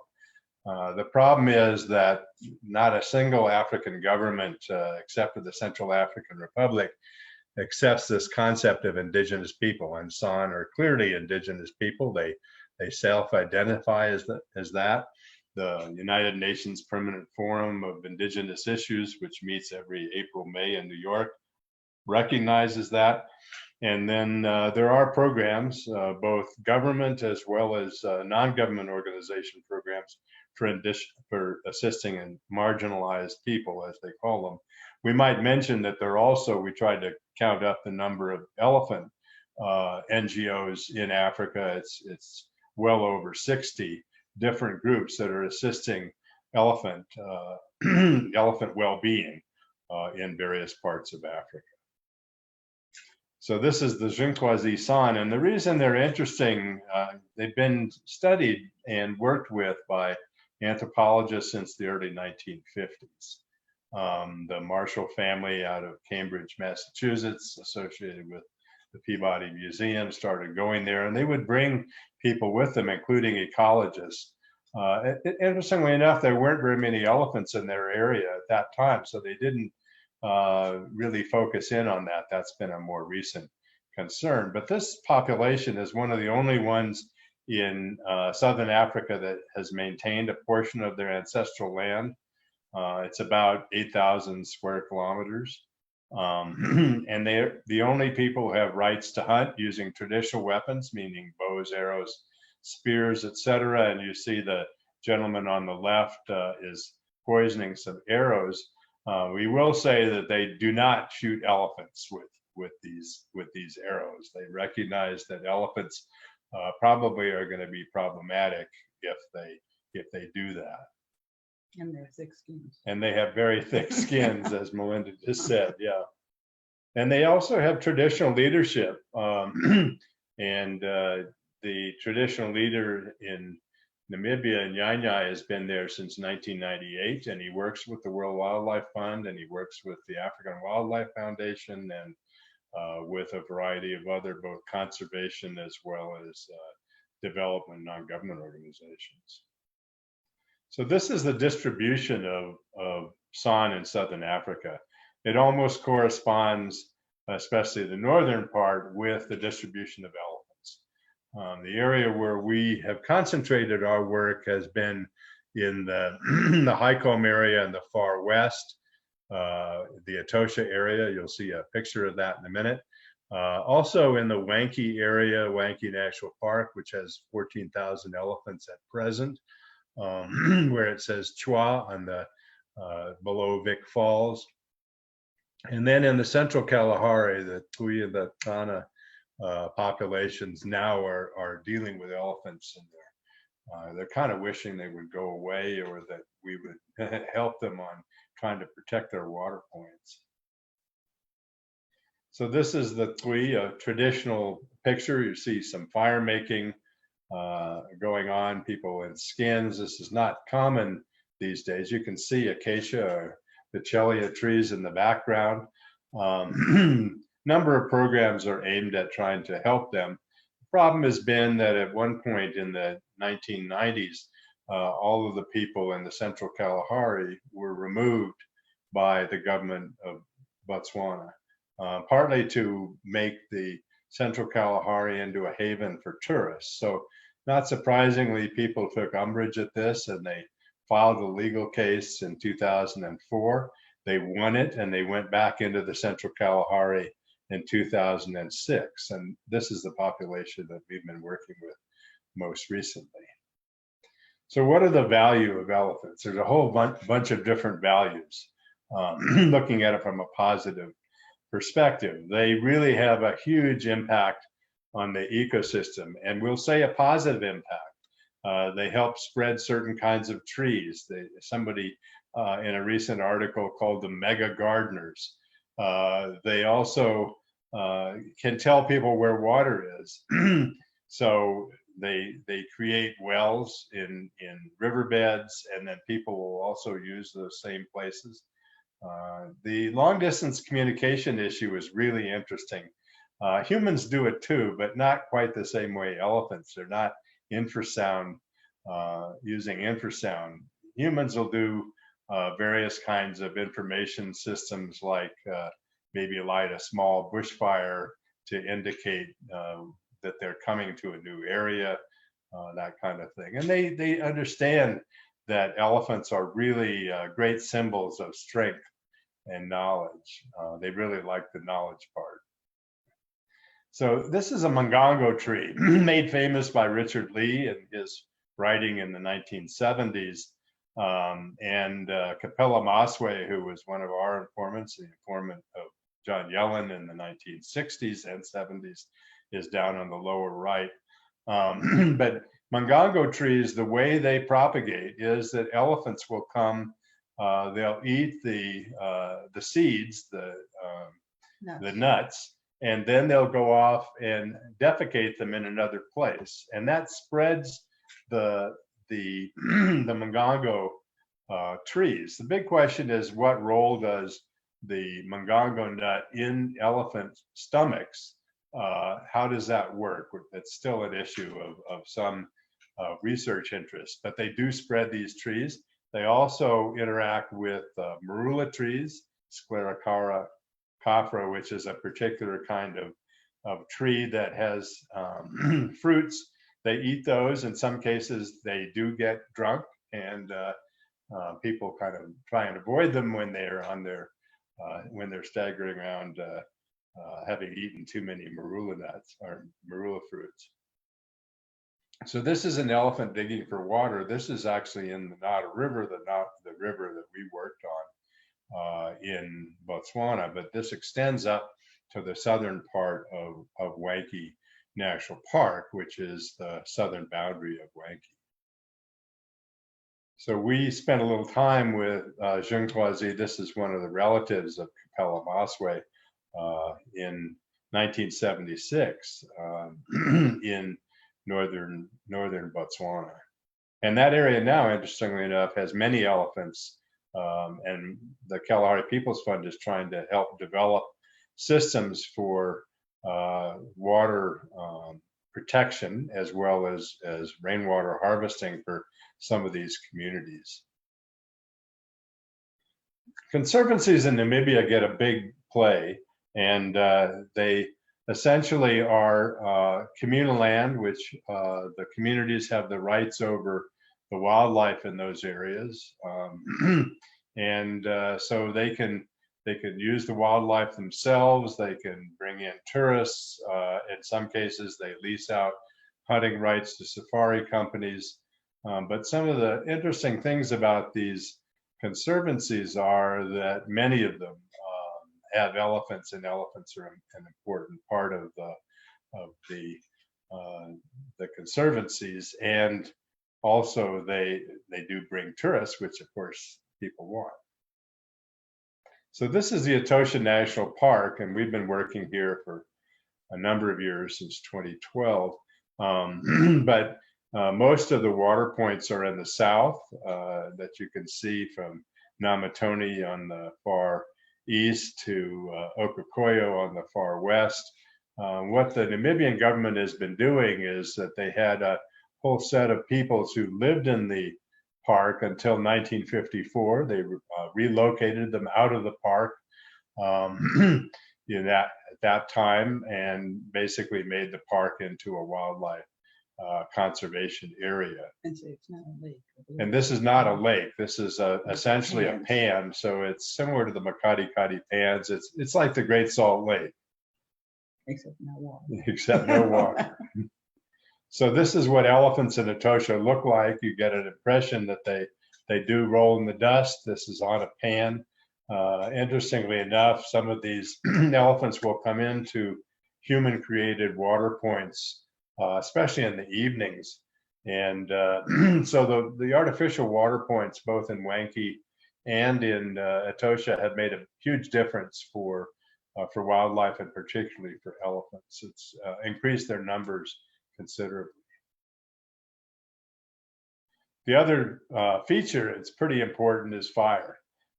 The problem is that not a single African government, except for the Central African Republic, accepts this concept of indigenous people. And San are clearly indigenous people. They self-identify as that. The United Nations Permanent Forum of Indigenous Issues, which meets every April, May in New York, recognizes that. And then there are programs, both government as well as non-government organization programs for assisting in marginalized people, as they call them. We might mention that there are also, we tried to count up the number of elephant NGOs in Africa. It's well over 60 different groups that are assisting elephant well-being in various parts of Africa. So this is the Jinquazi San, and the reason they're interesting, they've been studied and worked with by anthropologists since the early 1950s. The Marshall family out of Cambridge, Massachusetts, associated with the Peabody Museum, started going there, and they would bring people with them, including ecologists. Interestingly enough, there weren't very many elephants in their area at that time, so they didn't really focus in on that. That's been a more recent concern. But this population is one of the only ones in Southern Africa that has maintained a portion of their ancestral land. It's about 8,000 square kilometers. And they're the only people who have rights to hunt using traditional weapons, meaning bows, arrows, spears, etc. And you see the gentleman on the left is poisoning some arrows. We will say that they do not shoot elephants with these arrows. They recognize that elephants probably are going to be problematic if they do that. And they have thick skins. And they have very thick skins, as Melinda just said. Yeah. And they also have traditional leadership. And the traditional leader in Namibia, and Nyanya has been there since 1998, and he works with the World Wildlife Fund, and he works with the African Wildlife Foundation, and with a variety of other both conservation as well as development non-government organizations. So this is the distribution of SON in Southern Africa. It almost corresponds, especially the northern part, with the distribution of elephants. The area where we have concentrated our work has been in the, the Highcombe area in the far west, the Etosha area. You'll see a picture of that in a minute. Also in the Wankie area, Wankie National Park, which has 14,000 elephants at present, where it says Chwa on the below Vic Falls. And then in the central Kalahari, the Tui and the Tana populations now are dealing with elephants, and they're kind of wishing they would go away, or that we would help them on trying to protect their water points. So this is the Tui, a traditional picture. You see some fire making going on, people in skins. This is not common these days. You can see acacia or the Chelia trees in the background. Number of programs are aimed at trying to help them. The problem has been that at one point in the 1990s, all of the people in the central Kalahari were removed by the government of Botswana, partly to make the central Kalahari into a haven for tourists. So not surprisingly, people took umbrage at this, and they filed a legal case in 2004. They won it, and they went back into the central Kalahari in 2006. And this is the population that we've been working with most recently. So what are the value of elephants? There's a whole bunch of different values. Looking at it from a positive perspective, they really have a huge impact on the ecosystem, and we'll say a positive impact. They help spread certain kinds of trees. Somebody in a recent article called them mega gardeners. They also can tell people where water is. So they create wells in riverbeds, and then people will also use those same places. The long distance communication issue is really interesting. Humans do it too, but not quite the same way elephants. They're not infrasound, using infrasound. Humans will do various kinds of information systems, like maybe light a small bushfire to indicate that they're coming to a new area, that kind of thing. And they understand that elephants are really great symbols of strength and knowledge. They really like the knowledge part. So this is a mangango tree made famous by Richard Lee in his writing in the 1970s. And Capella Maswe, who was one of our informants, the informant of John Yellen in the 1960s and 70s, is down on the lower right. But mangango trees, the way they propagate is that elephants will come, they'll eat the seeds, the nuts, and then they'll go off and defecate them in another place, and that spreads the mangango trees. The big question is, what role does the mangango nut in elephant stomachs? How does that work? It's still an issue of some research interest, but they do spread these trees. They also interact with marula trees, Sclerocara cafra, which is a particular kind of tree that has fruits. They eat those. In some cases, they do get drunk, and people kind of try and avoid them when they're on their when they're staggering around, having eaten too many marula nuts or marula fruits. So this is an elephant digging for water. This is actually in the Nata River, the river that we worked on in Botswana, but this extends up to the southern part of Wankie National Park, which is the southern boundary of Wankie. So we spent a little time with Zhenghuazi. This is one of the relatives of Capella Maswe in 1976 in northern Botswana. And that area now, interestingly enough, has many elephants. And the Kalahari People's Fund is trying to help develop systems for water protection, as well as rainwater harvesting for some of these communities. Conservancies in Namibia get a big play, and they essentially are communal land, which the communities have the rights over the wildlife in those areas, and so they can use the wildlife themselves. They can bring in tourists. In some cases, they lease out hunting rights to safari companies. But some of the interesting things about these conservancies are that many of them have elephants, and elephants are an important part of the conservancies. And also they do bring tourists, which of course people want. So this is the Etosha National Park, and we've been working here for a number of years, since 2012. But most of the water points are in the south, that you can see from Namatoni on the far east to Okokoyo on the far west. What the Namibian government has been doing is that they had a whole set of peoples who lived in the park until 1954. They relocated them out of the park at that time, and basically made the park into a wildlife conservation area. And so it's not a lake. And this is not a lake. This is essentially a pan. So it's similar to the Makati Kati pans. It's like the Great Salt Lake. Except no water. Except no water. So this is what elephants in Etosha look like. You get an impression that they do roll in the dust. This is on a pan. Interestingly enough, some of these elephants will come into human-created water points, especially in the evenings. And so the artificial water points, both in Wanki and in Etosha, have made a huge difference for wildlife, and particularly for elephants. It's increased their numbers considerably. The other feature, it's pretty important, is fire.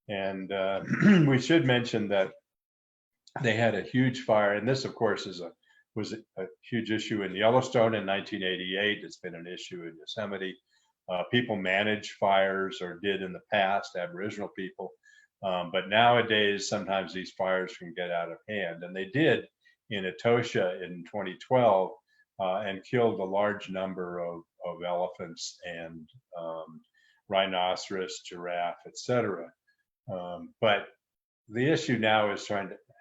And we should mention that they had a huge fire, and this, of course, was a huge issue in Yellowstone in 1988. It's been an issue in Yosemite. People manage fires, or did in the past, Aboriginal people. But nowadays, sometimes these fires can get out of hand. And they did in Etosha in 2012, and killed a large number of elephants and rhinoceros, giraffe, etc. But the issue now is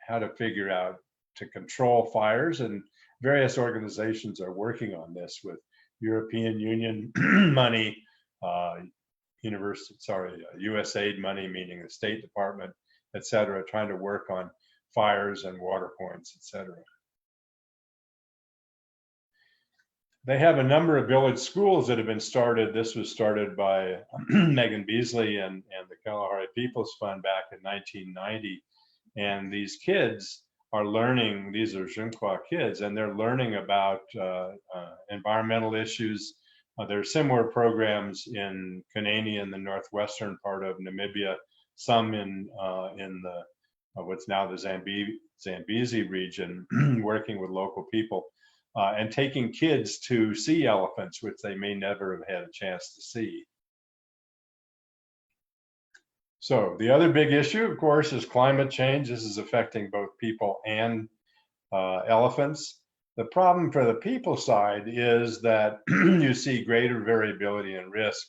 how to figure out to control fires, and various organizations are working on this with European Union money, USAID money, meaning the State Department, etc., trying to work on fires and water points, etc. They have a number of village schools that have been started. This was started by Megan Beasley and the Kalahari People's Fund back in 1990. And these kids are learning, these are Xinhua kids, and they're learning about environmental issues. There are similar programs in Kunene in the northwestern part of Namibia, some in the what's now the Zambezi region, working with local people. And taking kids to see elephants, which they may never have had a chance to see. So the other big issue, of course, is climate change. This is affecting both people and elephants. The problem for the people side is that you see greater variability and risk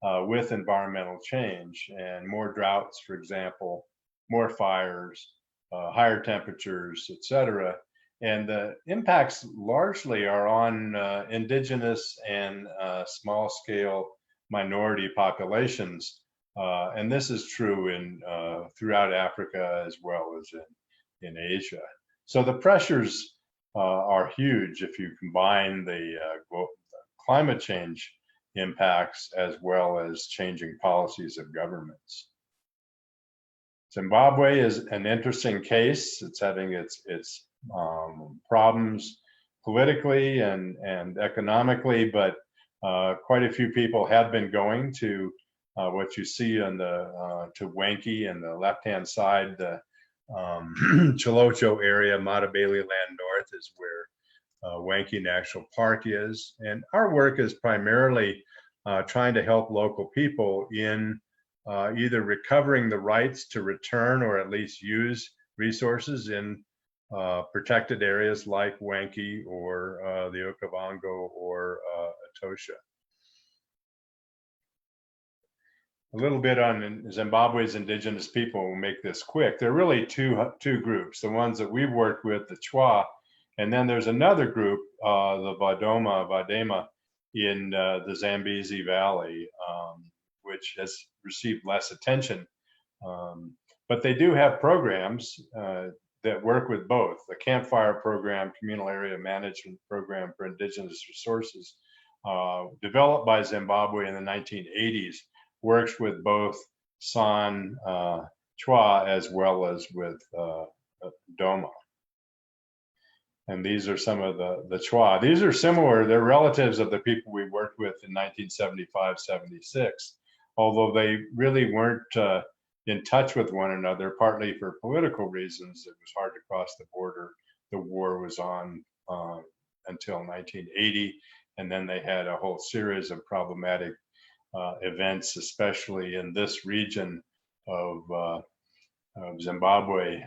with environmental change, and more droughts, for example, more fires, higher temperatures, etc. And the impacts largely are on indigenous and small-scale minority populations. And this is true throughout Africa as well as in Asia. So the pressures are huge if you combine the climate change impacts as well as changing policies of governments. Zimbabwe is an interesting case. It's having its problems politically and economically, but quite a few people have been going to what you see on the to Wanky and the left-hand side, the Chilocho area, Matabele Land North is where Wanky National Park is. And our work is primarily trying to help local people in either recovering the rights to return or at least use resources in protected areas like Wanky or the Okavango or Etosha. A little bit on Zimbabwe's indigenous people. We'll make this quick. There are really two groups. The ones that we've worked with, the Chwa, and then there's another group, the Vadema, in the Zambezi Valley, which has received less attention. But they do have programs that work with both. The Campfire Program, Communal Area Management Program for Indigenous Resources, developed by Zimbabwe in the 1980s, works with both San Chwa as well as with Doma. And these are some of the Chwa. These are similar, they're relatives of the people we worked with in 1975, 76, although they really weren't in touch with one another, partly for political reasons. It was hard to cross the border. The war was on until 1980, and then they had a whole series of problematic events, especially in this region of Zimbabwe,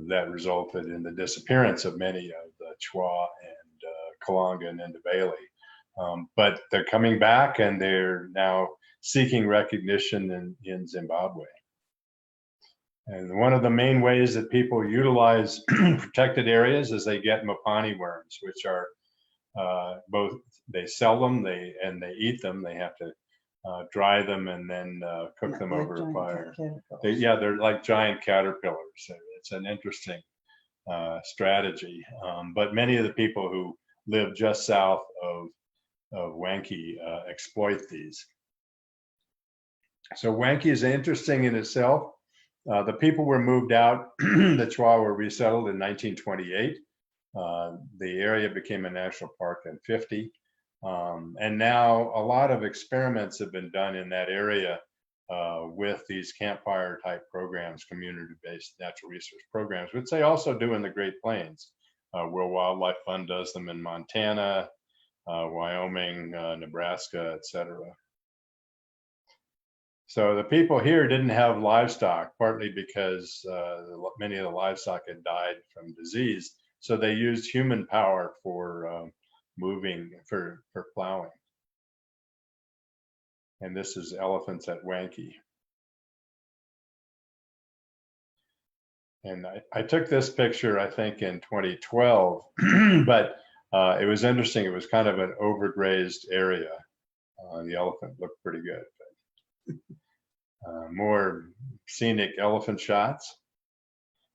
that resulted in the disappearance of many of the Chwa and Kalanga and Ndebele. But they're coming back and they're now seeking recognition in Zimbabwe. And one of the main ways that people utilize protected areas is they get mopani worms, which are both, they sell them, they eat them. They have to dry them and then cook them Like over a fire. caterpillars. They're like giant caterpillars. It's an interesting strategy. But many of the people who live just south of Wanky exploit these. So Wanky is interesting in itself. The people were moved out. The Chwa were resettled in 1928. The area became a national park in 50. And now a lot of experiments have been done in that area with these campfire type programs, community-based natural resource programs, which they also do in the Great Plains. World Wildlife Fund does them in Montana, Wyoming, Nebraska, etc. So the people here didn't have livestock, partly because many of the livestock had died from disease. So they used human power for moving, for plowing. And this is elephants at Wanky. And I took this picture, I think, in 2012, but it was interesting. It was kind of an overgrazed area. The elephant looked pretty good. But, more scenic elephant shots.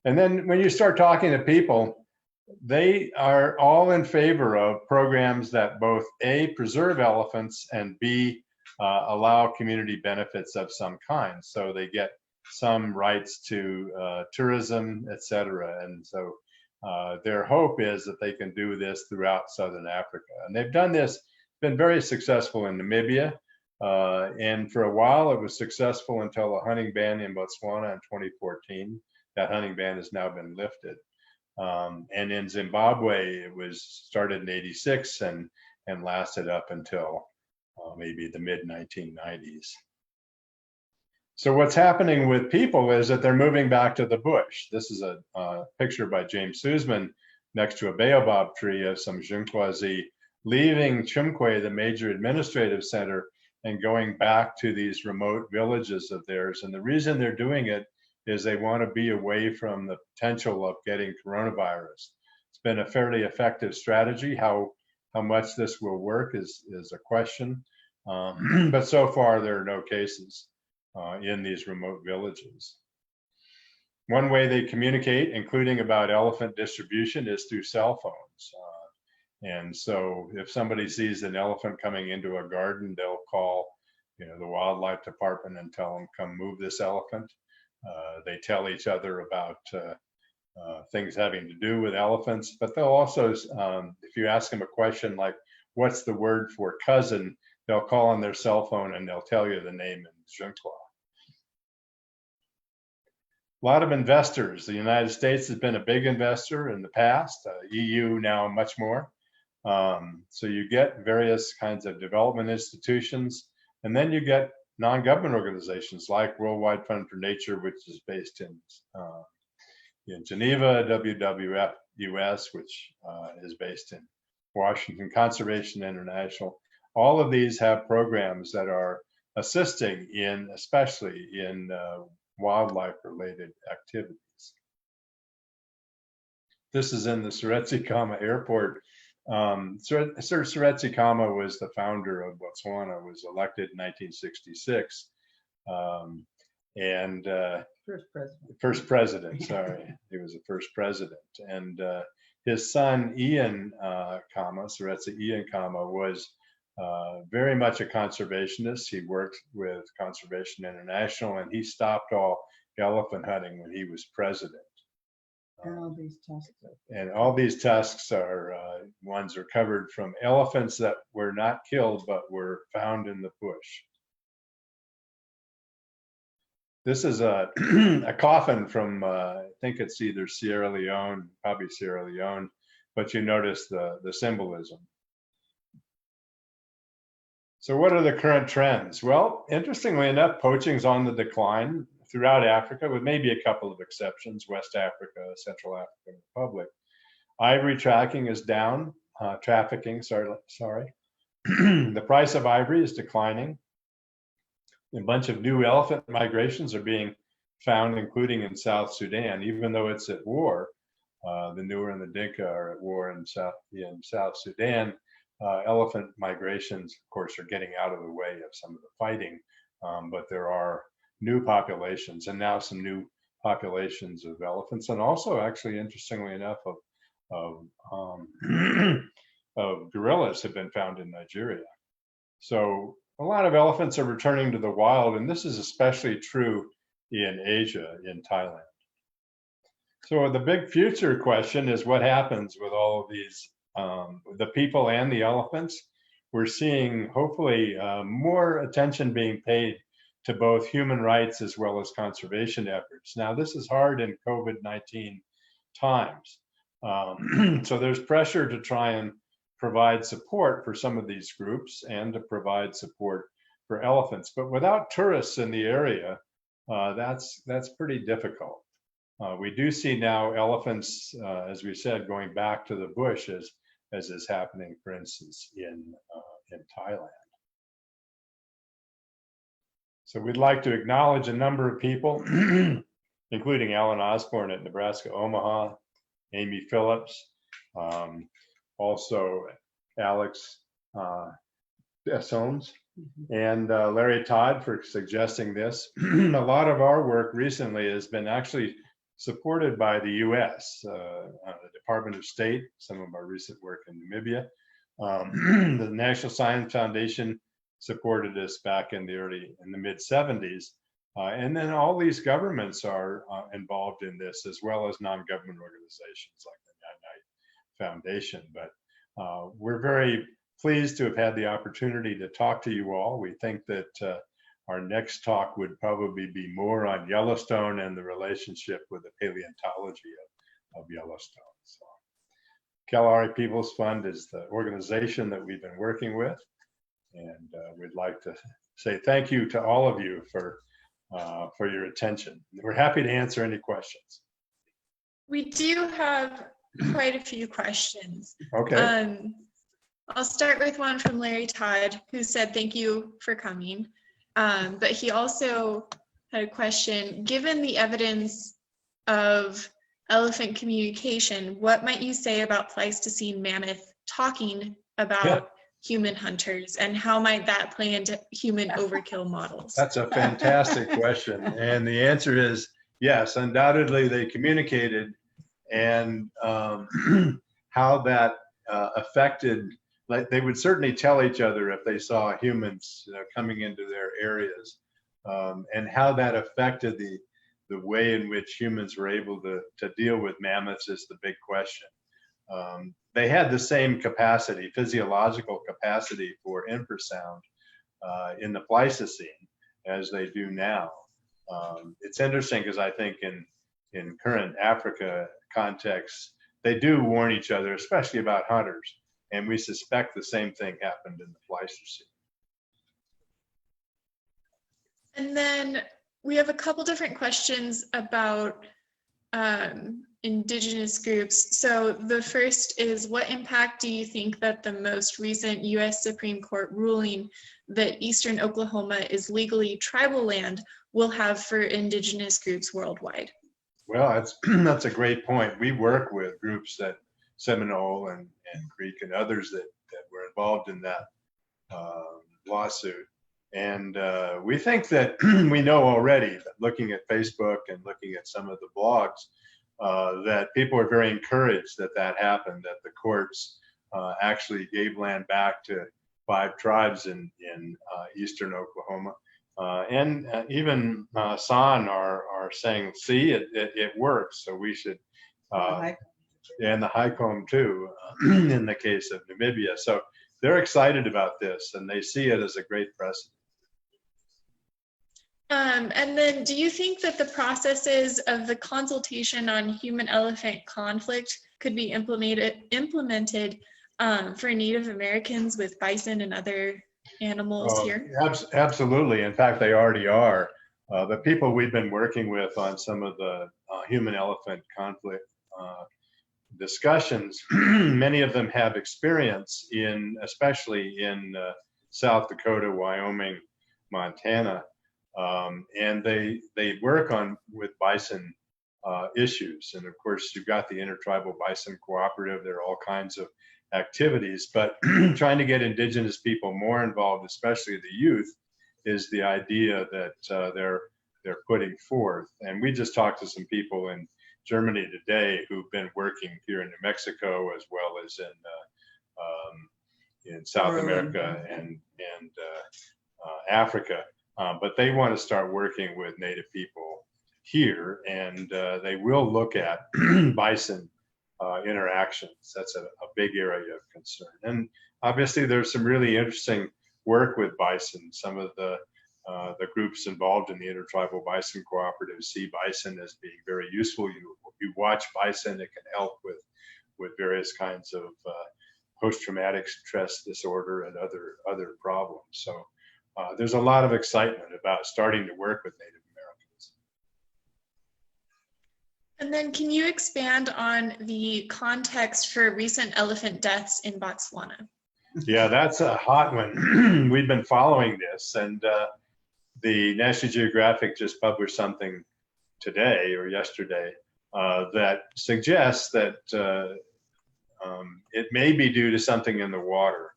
And then when you start talking to people, they are all in favor of programs that both A, preserve elephants, and B, allow community benefits of some kind. So they get some rights to tourism, etc. And so their hope is that they can do this throughout Southern Africa. And they've done this, been very successful in Namibia. And for a while it was successful until a hunting ban in Botswana in 2014. That hunting ban has now been lifted. And in Zimbabwe, it was started in '86 and lasted up until maybe the mid 1990s. So what's happening with people is that they're moving back to the bush. This is a picture by James Suzman next to a baobab tree of some Jinquazi leaving Chumkwe, the major administrative center, and going back to these remote villages of theirs. And the reason they're doing it is they want to be away from the potential of getting coronavirus. It's been a fairly effective strategy. How much this will work is a question. But so far, there are no cases in these remote villages. One way they communicate, including about elephant distribution, is through cell phones. And so if somebody sees an elephant coming into a garden, they'll call the wildlife department and tell them, come move this elephant. They tell each other about things having to do with elephants, but they'll also, if you ask them a question like, what's the word for cousin, they'll call on their cell phone and they'll tell you the name in Junqua. A lot of investors. The United States has been a big investor in the past, EU now much more. So you get various kinds of development institutions, and then you get non-government organizations like Worldwide Fund for Nature, which is based in Geneva, WWF US, which is based in Washington, Conservation International. All of these have programs that are assisting in, especially in wildlife-related activities. This is in the Seretse-Khama Airport. Sir Seretse-Khama was the founder of Botswana, was elected in 1966. First president, sorry. He was the first president. And his son, Ian Khama, Seretse Ian Khama, was very much a conservationist. He worked with Conservation International, and he stopped all elephant hunting when he was president. And all these tusks. And all these tusks are ones recovered from elephants that were not killed but were found in the bush. This is a, a coffin from, I think it's either Sierra Leone, probably Sierra Leone, but you notice the symbolism. So what are the current trends? Well, interestingly enough, poaching's on the decline throughout Africa, with maybe a couple of exceptions, West Africa, Central African Republic. Ivory trafficking is down, sorry. The price of ivory is declining. A bunch of new elephant migrations are being found, including in South Sudan, even though it's at war. The Nuer and the Dinka are at war in South Sudan. Elephant migrations, of course, are getting out of the way of some of the fighting, but there are new populations, and now some new populations of elephants, and also, actually, interestingly enough, of gorillas have been found in Nigeria. So a lot of elephants are returning to the wild, and this is especially true in Asia, in Thailand. So the big future question is what happens with all of these, the people and the elephants. We're seeing, hopefully, more attention being paid to both human rights as well as conservation efforts. Now, this is hard in COVID-19 times. So there's pressure to try and provide support for some of these groups and to provide support for elephants. But without tourists in the area, that's pretty difficult. We do see now elephants, as we said, going back to the bush, as is happening, for instance, in Thailand. So we'd like to acknowledge a number of people, including Alan Osborne at Nebraska Omaha, Amy Phillips, also Alex Bessones, and Larry Todd for suggesting this. A lot of our work recently has been actually supported by the US, the Department of State, some of our recent work in Namibia. The National Science Foundation supported us back in the mid 70s. And then all these governments are involved in this, as well as non-government organizations like the Nyan Foundation. But we're very pleased to have had the opportunity to talk to you all. We think that our next talk would probably be more on Yellowstone and the relationship with the paleontology of Yellowstone. So Kalahari People's Fund is the organization that we've been working with. And we'd like to say thank you to all of you for your attention. We're happy to answer any questions. We do have quite a few questions. Okay. I'll start with one from Larry Todd, who said thank you for coming. But he also had a question. Given the evidence of elephant communication, what might you say about Pleistocene mammoth talking about human hunters, and how might that play into human overkill models? That's a fantastic question. And the answer is yes, undoubtedly they communicated, and how that affected, like they would certainly tell each other if they saw humans coming into their areas, and how that affected the way in which humans were able to deal with mammoths is the big question. they had the same capacity, physiological capacity for infrasound in the Pleistocene as they do now. It's interesting because I think in current Africa contexts, they do warn each other, especially about hunters, and we suspect the same thing happened in the Pleistocene. And then we have a couple different questions about indigenous groups. So the first is, what impact do you think that the most recent US Supreme Court ruling that Eastern Oklahoma is legally tribal land will have for indigenous groups worldwide? Well, that's a great point. We work with groups that Seminole and Creek and others that were involved in that lawsuit. And we think that we know already, looking at Facebook and looking at some of the blogs, that people are very encouraged that happened, that the courts actually gave land back to 5 tribes in Eastern Oklahoma. And even San are saying, see, it works, so we should, and the Haicom too, in the case of Namibia. So they're excited about this, and they see it as a great precedent. And then do you think that the processes of the consultation on human-elephant conflict could be implemented for Native Americans with bison and other animals here? Absolutely. In fact, they already are. The people we've been working with on some of the human-elephant conflict discussions, many of them have experience especially in South Dakota, Wyoming, Montana. And they work with bison issues. And of course, you've got the Intertribal Bison Cooperative. There are all kinds of activities, but trying to get indigenous people more involved, especially the youth, is the idea that they're putting forth. And we just talked to some people in Germany today who've been working here in New Mexico as well as in South America and Africa. But they want to start working with Native people here, and they will look at bison interactions. That's a big area of concern. And obviously there's some really interesting work with bison. Some of the groups involved in the Intertribal Bison Cooperative see bison as being very useful. You watch bison, it can help with various kinds of post-traumatic stress disorder and other problems. So there's a lot of excitement about starting to work with Native Americans. And then can you expand on the context for recent elephant deaths in Botswana? Yeah, that's a hot one. We've been following this, and the National Geographic just published something today or yesterday that suggests that it may be due to something in the water.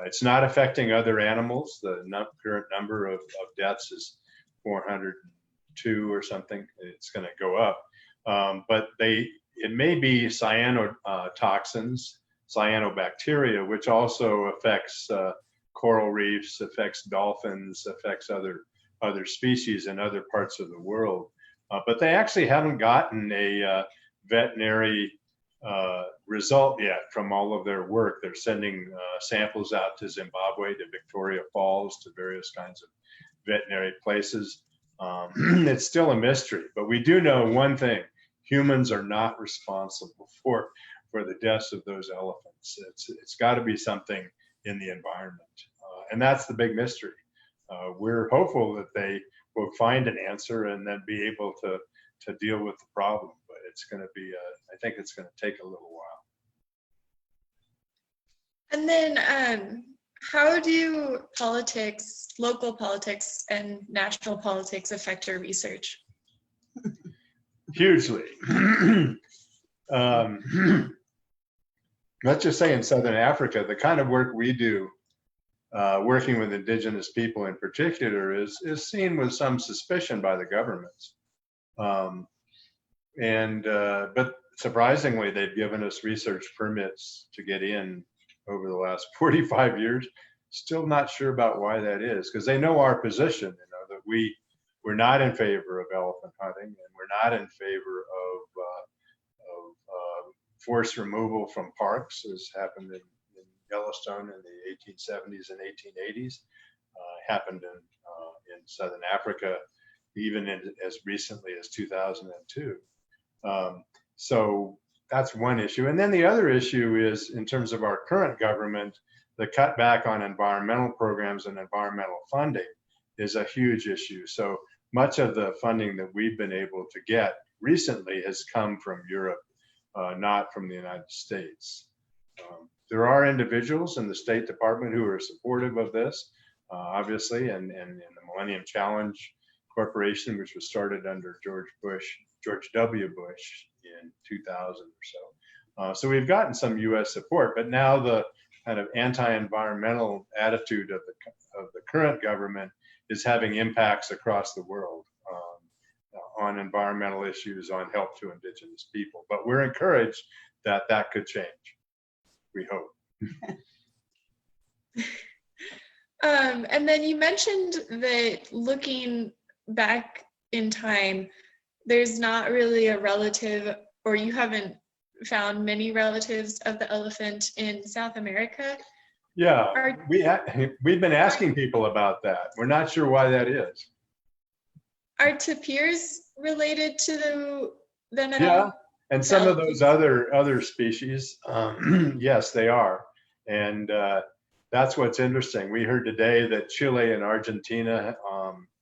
It's not affecting other animals. The current number of deaths is 402 or something. It's going to go up. But it may be cyanotoxins, cyanobacteria, which also affects coral reefs, affects dolphins, affects other species in other parts of the world. But they actually haven't gotten a veterinary result yet from all of their work. They're sending samples out to Zimbabwe, to Victoria Falls, to various kinds of veterinary places. It's still a mystery, but we do know one thing: humans are not responsible for the deaths of those elephants. It's got to be something in the environment, and that's the big mystery. We're hopeful that they will find an answer and then be able to deal with the problem, but it's going to be I think it's going to take a little while. And then how do politics, local politics and national politics affect your research? Hugely. Let's just say in Southern Africa, the kind of work we do, working with indigenous people in particular, is seen with some suspicion by the governments. But surprisingly, they've given us research permits to get in over the last 45 years. Still not sure about why that is, because they know our position, that we're not in favor of elephant hunting, and we're not in favor of forced removal from parks has happened in Yellowstone in the 1870s and 1880s, happened in Southern Africa, even as recently as 2002. So that's one issue. And then the other issue is, in terms of our current government, the cutback on environmental programs and environmental funding is a huge issue. So much of the funding that we've been able to get recently has come from Europe, not from the United States. There are individuals in the State Department who are supportive of this, obviously, and in the Millennium Challenge Corporation, which was started under George W. Bush in 2000 or so. So we've gotten some U.S. support, but now the kind of anti-environmental attitude of the current government is having impacts across the world on environmental issues, on help to Indigenous people. But we're encouraged that that could change. We hope. And then you mentioned that looking back in time, there's not really a relative, or you haven't found many relatives of the elephant in South America. Yeah, we've been asking people about that. We're not sure why that is. Are tapirs related to them at Yeah, all? and some of those other species, yes, they are. And that's what's interesting. We heard today that Chile and Argentina,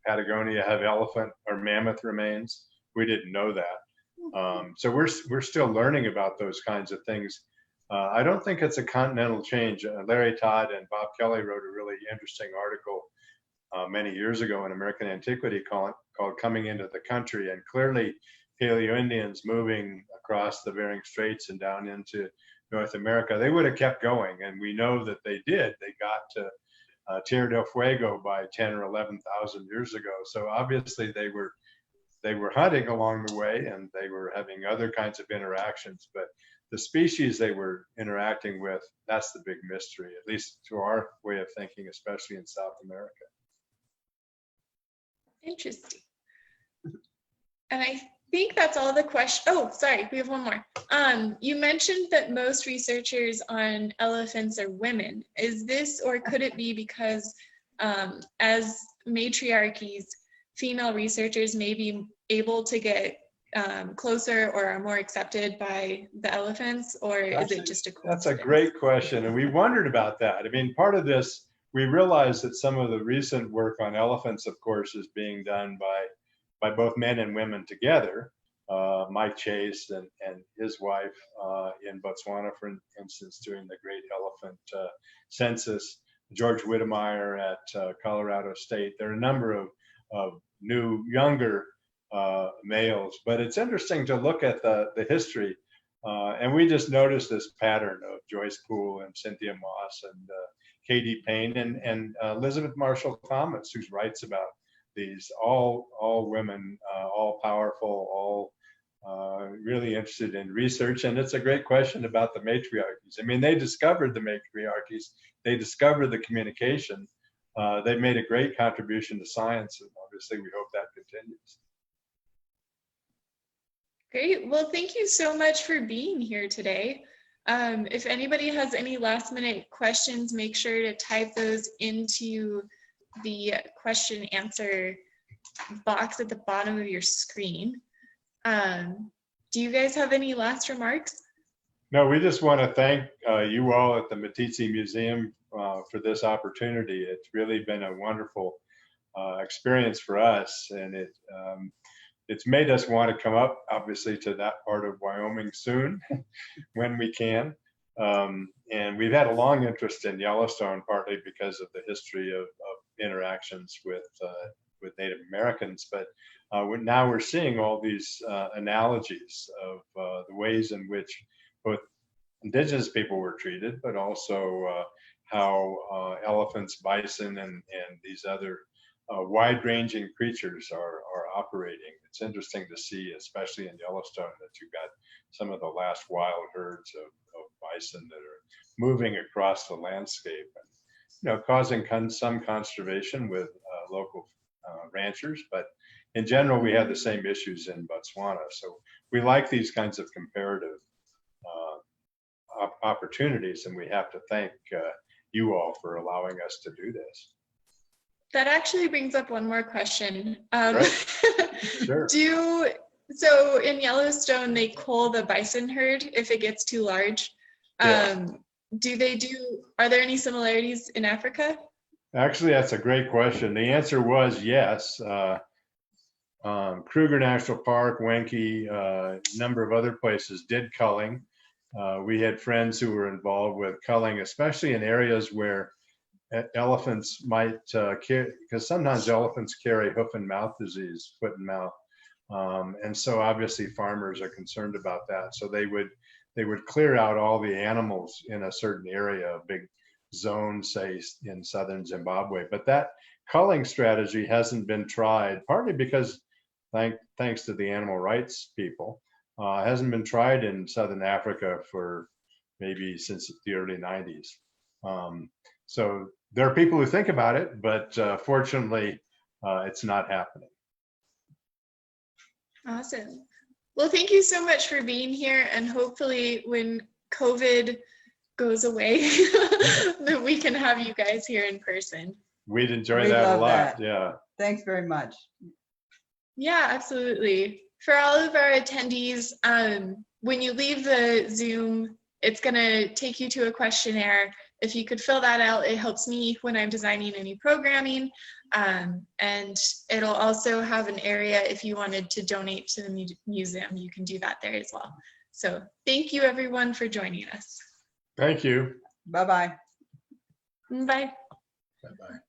Patagonia have elephant or mammoth remains. We didn't know that. So we're still learning about those kinds of things. I don't think it's a continental change. Larry Todd and Bob Kelly wrote a really interesting article many years ago in American Antiquity called Coming into the Country. And clearly Paleo-Indians moving across the Bering Straits and down into North America, they would have kept going. And we know that they did. They got to Tierra del Fuego by 10 or 11,000 years ago. So obviously they were hunting along the way, and they were having other kinds of interactions, but the species they were interacting with, that's the big mystery, at least to our way of thinking, especially in South America. Interesting. And I think that's all the questions. Oh, sorry, we have one more. You mentioned that most researchers on elephants are women. Is this, or could it be because as matriarchies, female researchers may be able to get closer or are more accepted by the elephants, or is it just a coincidence? That's a great question, and we wondered about that. I mean, part of this, we realized that some of the recent work on elephants, of course, is being done by both men and women together. Mike Chase and his wife in Botswana, for instance, during the Great Elephant Census, George Whittemire at Colorado State. There are a number of new, younger males, but it's interesting to look at the history. And we just noticed this pattern of Joyce Poole and Cynthia Moss and Katie Payne and Elizabeth Marshall Thomas, who writes about these, all women, all powerful, all really interested in research. And it's a great question about the matriarchies. I mean, they discovered the matriarchies, they discovered the communication. They've made a great contribution to science, and obviously we hope that continues. Great. Well, thank you so much for being here today. If anybody has any last minute questions, make sure to type those into the question answer box at the bottom of your screen. Do you guys have any last remarks? No, we just want to thank you all at the Meeteetse Museum for this opportunity. It's really been a wonderful experience for us, and it's made us want to come up, obviously, to that part of Wyoming soon when we can. And we've had a long interest in Yellowstone, partly because of the history of interactions with Native Americans. But now we're seeing all these analogies of the ways in which both Indigenous people were treated, but also how elephants, bison, and these other wide-ranging creatures are operating. It's interesting to see, especially in Yellowstone, that you've got some of the last wild herds of bison that are moving across the landscape and, causing some conservation with local ranchers. But in general, we have the same issues in Botswana. So we like these kinds of comparative opportunities, and we have to thank you all for allowing us to do this. That actually brings up one more question. Sure. So in Yellowstone, they cull the bison herd if it gets too large. Yeah. Are there any similarities in Africa? Actually, that's a great question. The answer was yes. Kruger National Park, Wenke, a number of other places did culling. We had friends who were involved with culling, especially in areas where elephants might carry, because sometimes elephants carry hoof and mouth disease, foot and mouth. And so obviously farmers are concerned about that. So they would clear out all the animals in a certain area, a big zone, say in southern Zimbabwe. But that culling strategy hasn't been tried, partly because thanks to the animal rights people, hasn't been tried in Southern Africa for maybe since the early 90s. So there are people who think about it, but fortunately, it's not happening. Awesome. Well, thank you so much for being here, and hopefully when COVID goes away, that we can have you guys here in person. We'd enjoy We'd that a love lot. that. Yeah. Thanks very much. Yeah, absolutely. For all of our attendees, when you leave the Zoom, it's going to take you to a questionnaire. If you could fill that out, it helps me when I'm designing any programming. And it'll also have an area if you wanted to donate to the museum, you can do that there as well. So thank you everyone for joining us. Thank you. Bye-bye. Bye. Bye-bye.